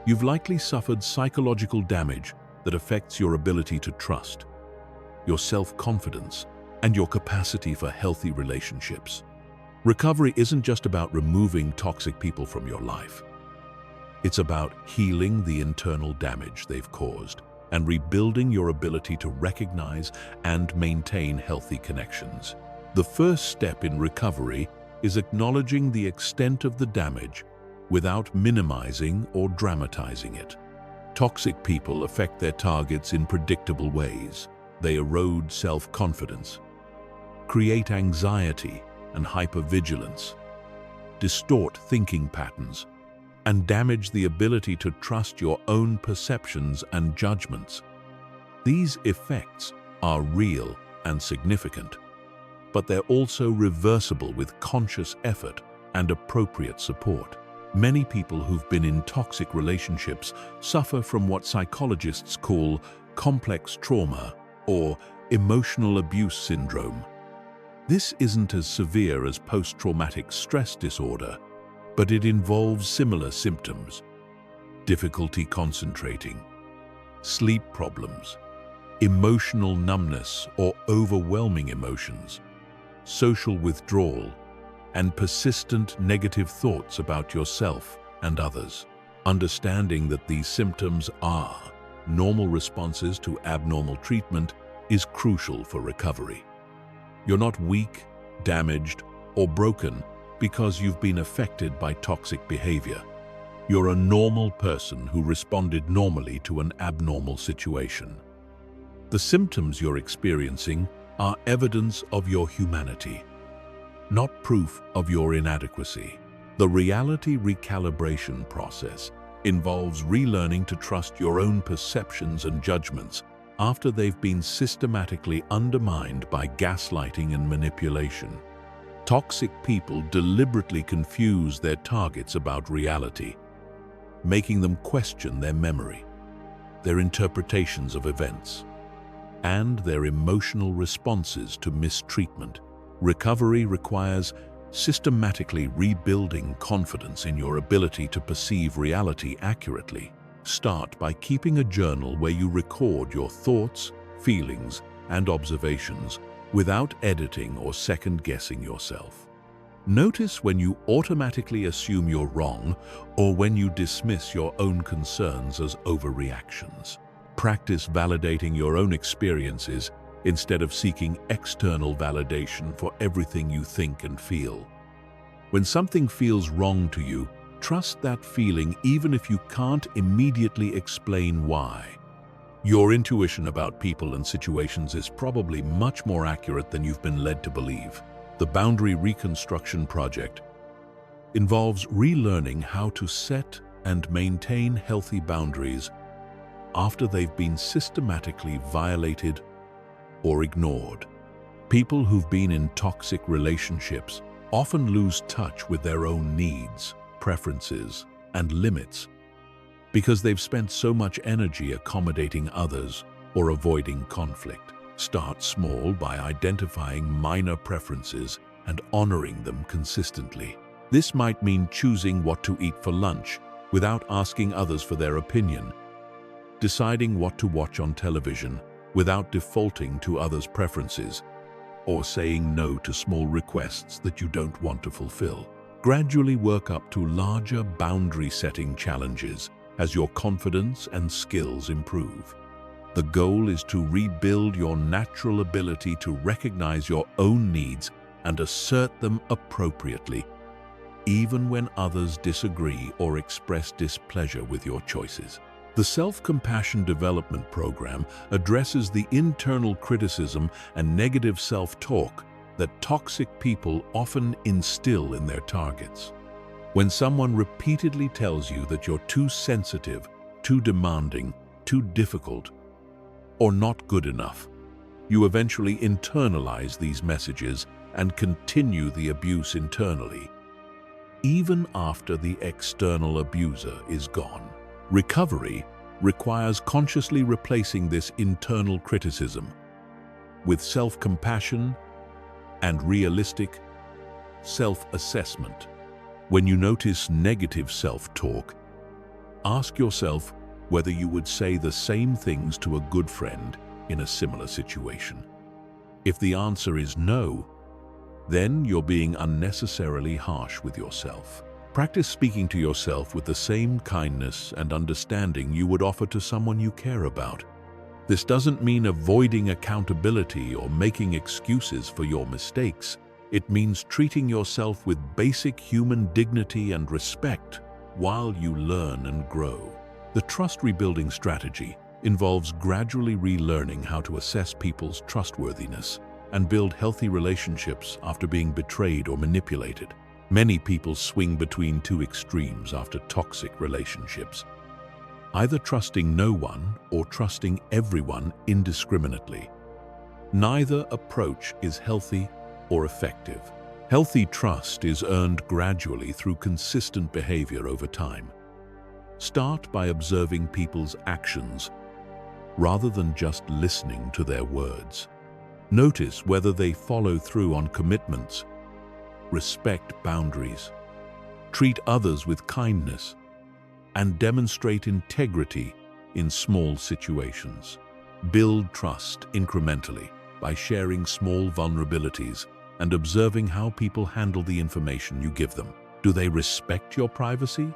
you've likely suffered psychological damage that affects your ability to trust, your self-confidence, and your capacity for healthy relationships. Recovery isn't just about removing toxic people from your life. It's about healing the internal damage they've caused and rebuilding your ability to recognize and maintain healthy connections. The first step in recovery is acknowledging the extent of the damage without minimizing or dramatizing it. Toxic people affect their targets in predictable ways. They erode self-confidence, create anxiety and hypervigilance, distort thinking patterns, and damage the ability to trust your own perceptions and judgments. These effects are real and significant, but they're also reversible with conscious effort and appropriate support. Many people who've been in toxic relationships suffer from what psychologists call complex trauma or emotional abuse syndrome. This isn't as severe as post-traumatic stress disorder, but it involves similar symptoms: difficulty concentrating, sleep problems, emotional numbness or overwhelming emotions, social withdrawal, and persistent negative thoughts about yourself and others. Understanding that these symptoms are normal responses to abnormal treatment is crucial for recovery. You're not weak, damaged, or broken because you've been affected by toxic behavior. You're a normal person who responded normally to an abnormal situation. The symptoms you're experiencing are evidence of your humanity, not proof of your inadequacy. The reality recalibration process involves relearning to trust your own perceptions and judgments after they've been systematically undermined by gaslighting and manipulation. Toxic people deliberately confuse their targets about reality, making them question their memory, their interpretations of events, and their emotional responses to mistreatment. Recovery requires systematically rebuilding confidence in your ability to perceive reality accurately. Start by keeping a journal where you record your thoughts, feelings, and observations without editing or second-guessing yourself. Notice when you automatically assume you're wrong or when you dismiss your own concerns as overreactions. Practice validating your own experiences instead of seeking external validation for everything you think and feel. When something feels wrong to you, trust that feeling even if you can't immediately explain why. Your intuition about people and situations is probably much more accurate than you've been led to believe. The Boundary Reconstruction Project involves relearning how to set and maintain healthy boundaries after they've been systematically violated or ignored. People who've been in toxic relationships often lose touch with their own needs, preferences, and limits because they've spent so much energy accommodating others or avoiding conflict. Start small by identifying minor preferences and honoring them consistently. This might mean choosing what to eat for lunch without asking others for their opinion, deciding what to watch on television without defaulting to others' preferences, or saying no to small requests that you don't want to fulfill. Gradually work up to larger boundary-setting challenges as your confidence and skills improve. The goal is to rebuild your natural ability to recognize your own needs and assert them appropriately, even when others disagree or express displeasure with your choices. The Self-Compassion Development Program addresses the internal criticism and negative self-talk that toxic people often instill in their targets. When someone repeatedly tells you that you're too sensitive, too demanding, too difficult, or not good enough, you eventually internalize these messages and continue the abuse internally, even after the external abuser is gone. Recovery requires consciously replacing this internal criticism with self-compassion and realistic self-assessment. When you notice negative self-talk, ask yourself whether you would say the same things to a good friend in a similar situation. If the answer is no, then you're being unnecessarily harsh with yourself. Practice speaking to yourself with the same kindness and understanding you would offer to someone you care about. This doesn't mean avoiding accountability or making excuses for your mistakes. It means treating yourself with basic human dignity and respect while you learn and grow. The trust rebuilding strategy involves gradually relearning how to assess people's trustworthiness and build healthy relationships after being betrayed or manipulated. Many people swing between two extremes after toxic relationships, either trusting no one or trusting everyone indiscriminately. Neither approach is healthy or effective. Healthy trust is earned gradually through consistent behavior over time. Start by observing people's actions rather than just listening to their words. Notice whether they follow through on commitments, respect boundaries, treat others with kindness, and demonstrate integrity in small situations. Build trust incrementally by sharing small vulnerabilities and observing how people handle the information you give them. Do they respect your privacy?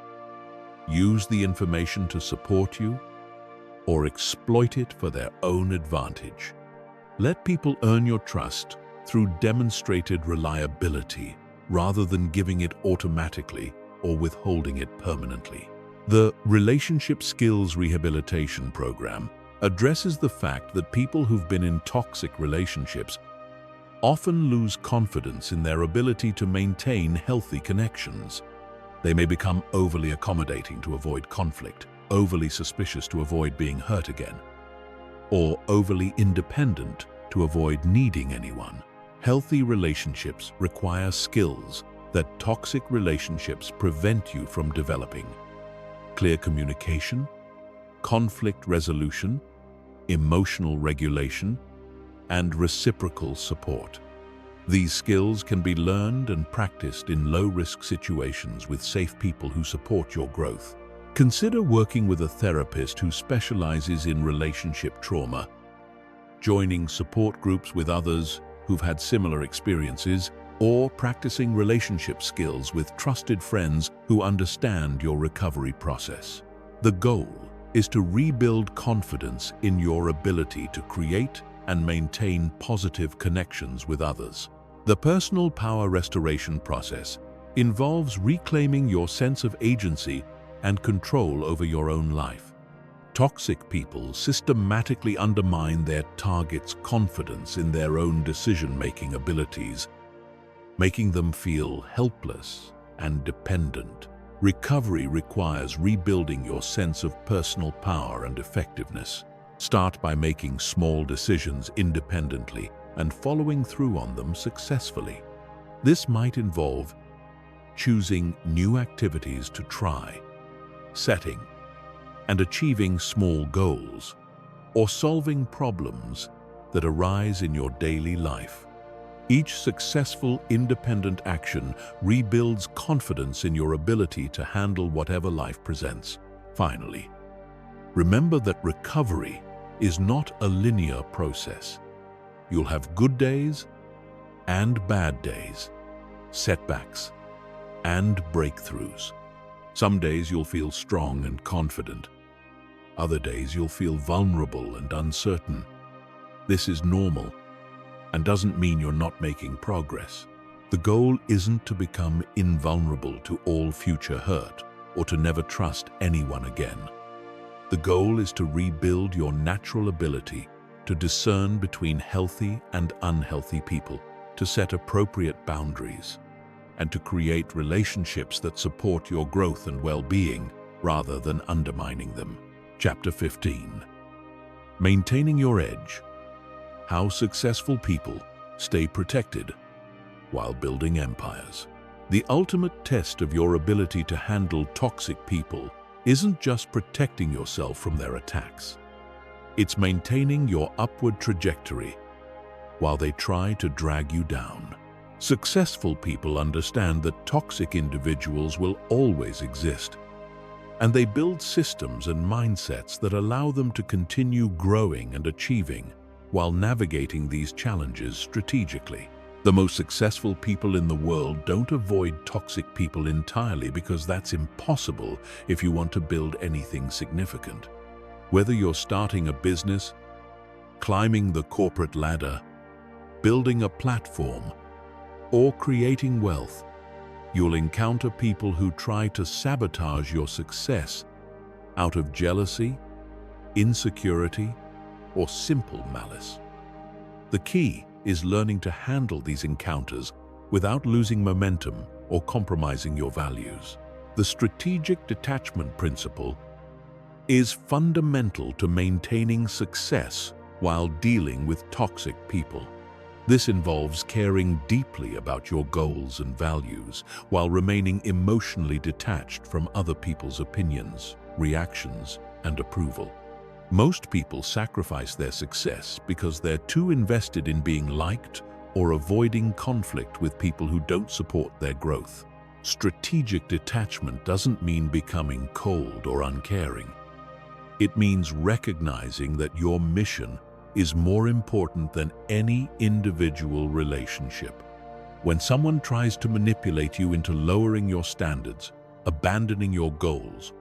Use the information to support you, or exploit it for their own advantage? Let people earn your trust through demonstrated reliability rather than giving it automatically or withholding it permanently. The Relationship Skills Rehabilitation Program addresses the fact that people who've been in toxic relationships often lose confidence in their ability to maintain healthy connections. They may become overly accommodating to avoid conflict, overly suspicious to avoid being hurt again, or overly independent to avoid needing anyone. Healthy relationships require skills that toxic relationships prevent you from developing: clear communication, conflict resolution, emotional regulation, and reciprocal support. These skills can be learned and practiced in low-risk situations with safe people who support your growth. Consider working with a therapist who specializes in relationship trauma, joining support groups with others who've had similar experiences, or practicing relationship skills with trusted friends who understand your recovery process. The goal is to rebuild confidence in your ability to create and maintain positive connections with others. The personal power restoration process involves reclaiming your sense of agency and control over your own life. Toxic people systematically undermine their target's confidence in their own decision-making abilities, making them feel helpless and dependent. Recovery requires rebuilding your sense of personal power and effectiveness. Start by making small decisions independently and following through on them successfully. This might involve choosing new activities to try, setting and achieving small goals, or solving problems that arise in your daily life. Each successful independent action rebuilds confidence in your ability to handle whatever life presents. Finally, remember that recovery is not a linear process. You'll have good days and bad days, setbacks and breakthroughs. Some days you'll feel strong and confident. Other days you'll feel vulnerable and uncertain. This is normal and doesn't mean you're not making progress. The goal isn't to become invulnerable to all future hurt or to never trust anyone again. The goal is to rebuild your natural ability to discern between healthy and unhealthy people, to set appropriate boundaries, and to create relationships that support your growth and well-being rather than undermining them. Chapter 15. Maintaining your edge. How successful people stay protected while building empires. The ultimate test of your ability to handle toxic people isn't just protecting yourself from their attacks. It's maintaining your upward trajectory while they try to drag you down. Successful people understand that toxic individuals will always exist, and they build systems and mindsets that allow them to continue growing and achieving while navigating these challenges strategically. The most successful people in the world don't avoid toxic people entirely, because that's impossible if you want to build anything significant. Whether you're starting a business, climbing the corporate ladder, building a platform, or creating wealth, you'll encounter people who try to sabotage your success out of jealousy, insecurity, or simple malice. The key is learning to handle these encounters without losing momentum or compromising your values. The strategic detachment principle is fundamental to maintaining success while dealing with toxic people. This involves caring deeply about your goals and values while remaining emotionally detached from other people's opinions, reactions, and approval. Most people sacrifice their success because they're too invested in being liked or avoiding conflict with people who don't support their growth. Strategic detachment doesn't mean becoming cold or uncaring. It means recognizing that your mission is more important than any individual relationship. When someone tries to manipulate you into lowering your standards, abandoning your goals,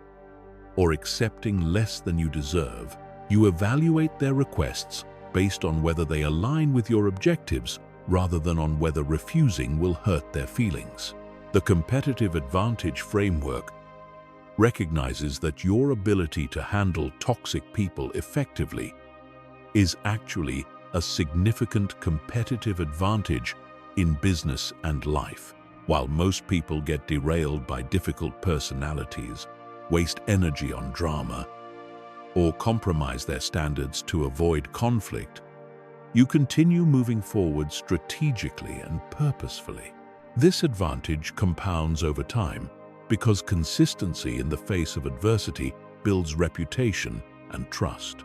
or accepting less than you deserve, you evaluate their requests based on whether they align with your objectives rather than on whether refusing will hurt their feelings. The competitive advantage framework recognizes that your ability to handle toxic people effectively is actually a significant competitive advantage in business and life. While most people get derailed by difficult personalities, waste energy on drama, or compromise their standards to avoid conflict, you continue moving forward strategically and purposefully. This advantage compounds over time because consistency in the face of adversity builds reputation and trust.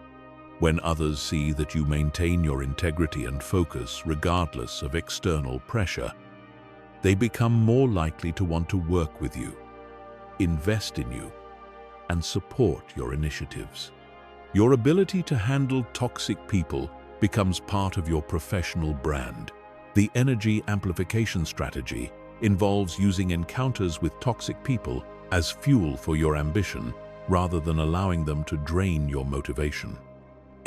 When others see that you maintain your integrity and focus regardless of external pressure, they become more likely to want to work with you, invest in you, and support your initiatives. Your ability to handle toxic people becomes part of your professional brand. The energy amplification strategy involves using encounters with toxic people as fuel for your ambition rather than allowing them to drain your motivation.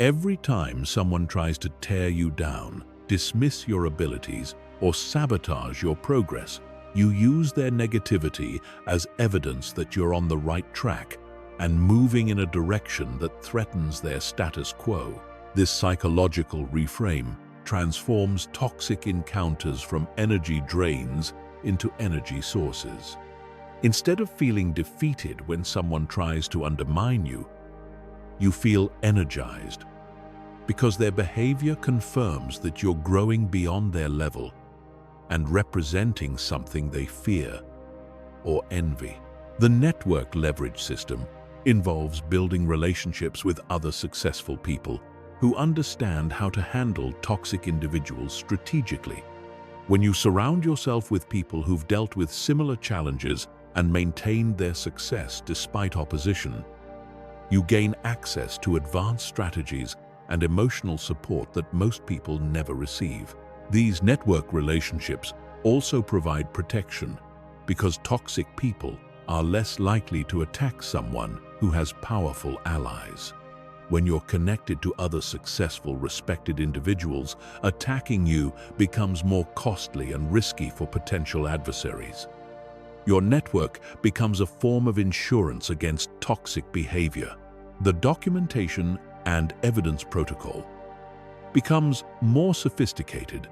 Every time someone tries to tear you down, dismiss your abilities, or sabotage your progress, you use their negativity as evidence that you're on the right track and moving in a direction that threatens their status quo. This psychological reframe transforms toxic encounters from energy drains into energy sources. Instead of feeling defeated when someone tries to undermine you, you feel energized because their behavior confirms that you're growing beyond their level and representing something they fear or envy. The network leverage system involves building relationships with other successful people who understand how to handle toxic individuals strategically. When you surround yourself with people who've dealt with similar challenges and maintained their success despite opposition, you gain access to advanced strategies and emotional support that most people never receive. These network relationships also provide protection because toxic people are less likely to attack someone who has powerful allies. When you're connected to other successful, respected individuals, attacking you becomes more costly and risky for potential adversaries. Your network becomes a form of insurance against toxic behavior. The documentation and evidence protocol becomes more sophisticated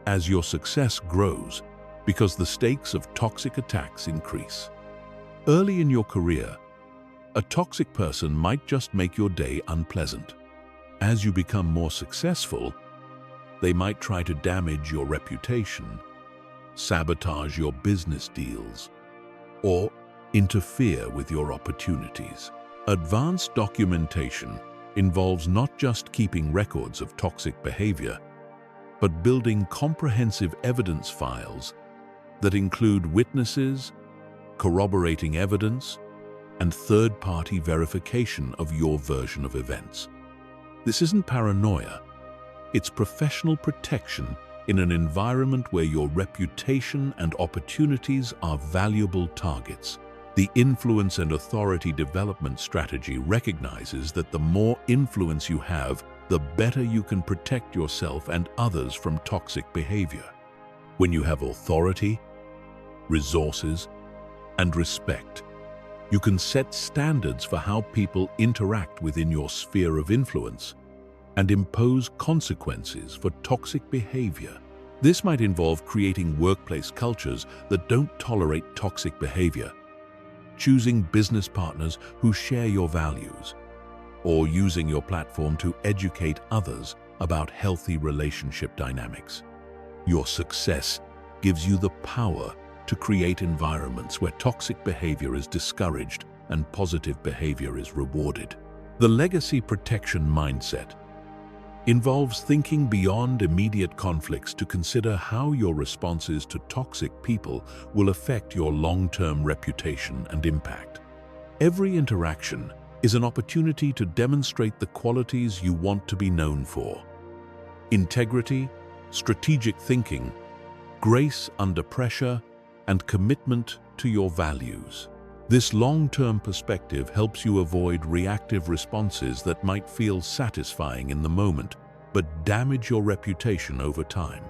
as your success grows because the stakes of toxic attacks increase. Early in your career, a toxic person might just make your day unpleasant. As you become more successful, they might try to damage your reputation, sabotage your business deals, or interfere with your opportunities. Advanced documentation involves not just keeping records of toxic behavior, but building comprehensive evidence files that include witnesses, corroborating evidence, and third-party verification of your version of events. This isn't paranoia, it's professional protection in an environment where your reputation and opportunities are valuable targets. The influence and authority development strategy recognizes that the more influence you have, the better you can protect yourself and others from toxic behavior. When you have authority, resources, and respect, you can set standards for how people interact within your sphere of influence and impose consequences for toxic behavior. This might involve creating workplace cultures that don't tolerate toxic behavior, choosing business partners who share your values, or using your platform to educate others about healthy relationship dynamics. Your success gives you the power to create environments where toxic behavior is discouraged and positive behavior is rewarded. The legacy protection mindset involves thinking beyond immediate conflicts to consider how your responses to toxic people will affect your long-term reputation and impact. Every interaction is an opportunity to demonstrate the qualities you want to be known for: integrity, strategic thinking, grace under pressure, and commitment to your values. This long-term perspective helps you avoid reactive responses that might feel satisfying in the moment, but damage your reputation over time.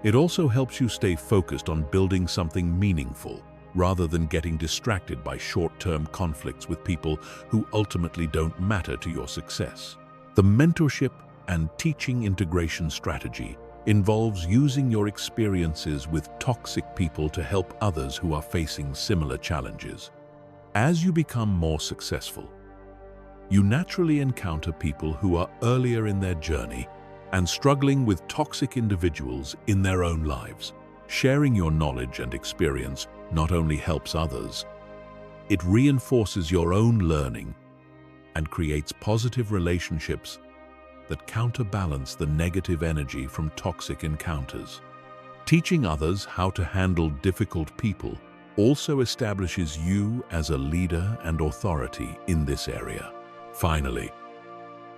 It also helps you stay focused on building something meaningful, rather than getting distracted by short-term conflicts with people who ultimately don't matter to your success. The mentorship and teaching integration strategy involves using your experiences with toxic people to help others who are facing similar challenges. As you become more successful, you naturally encounter people who are earlier in their journey and struggling with toxic individuals in their own lives. Sharing your knowledge and experience not only helps others, it reinforces your own learning and creates positive relationships that counterbalance the negative energy from toxic encounters. Teaching others how to handle difficult people also establishes you as a leader and authority in this area. Finally,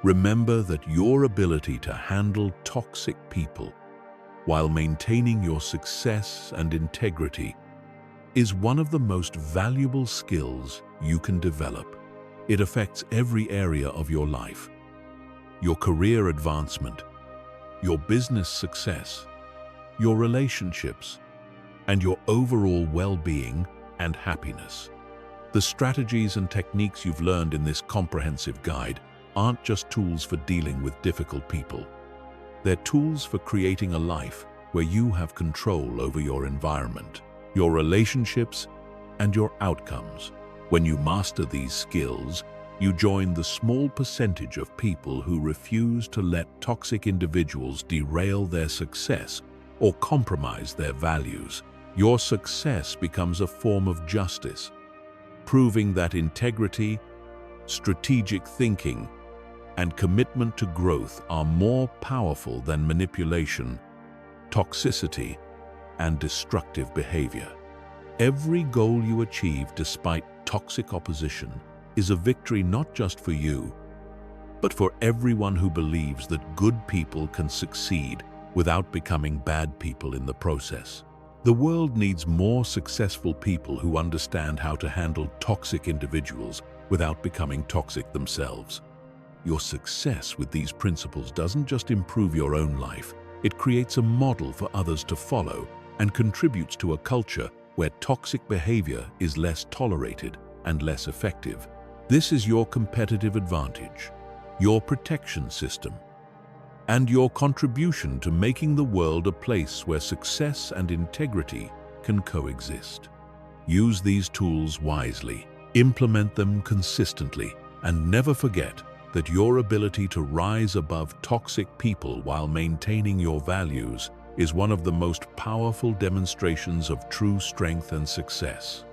remember that your ability to handle toxic people while maintaining your success and integrity is one of the most valuable skills you can develop. It affects every area of your life, your career advancement, your business success, your relationships, and your overall well-being and happiness. The strategies and techniques you've learned in this comprehensive guide aren't just tools for dealing with difficult people. They're tools for creating a life where you have control over your environment, your relationships, and your outcomes. When you master these skills, you join the small percentage of people who refuse to let toxic individuals derail their success or compromise their values. Your success becomes a form of justice, proving that integrity, strategic thinking, and commitment to growth are more powerful than manipulation, toxicity, and destructive behavior. Every goal you achieve despite toxic opposition is a victory not just for you, but for everyone who believes that good people can succeed without becoming bad people in the process. The world needs more successful people who understand how to handle toxic individuals without becoming toxic themselves. Your success with these principles doesn't just improve your own life, it creates a model for others to follow and contributes to a culture where toxic behavior is less tolerated and less effective. This is your competitive advantage, your protection system, and your contribution to making the world a place where success and integrity can coexist. Use these tools wisely, implement them consistently, and never forget that your ability to rise above toxic people while maintaining your values is one of the most powerful demonstrations of true strength and success.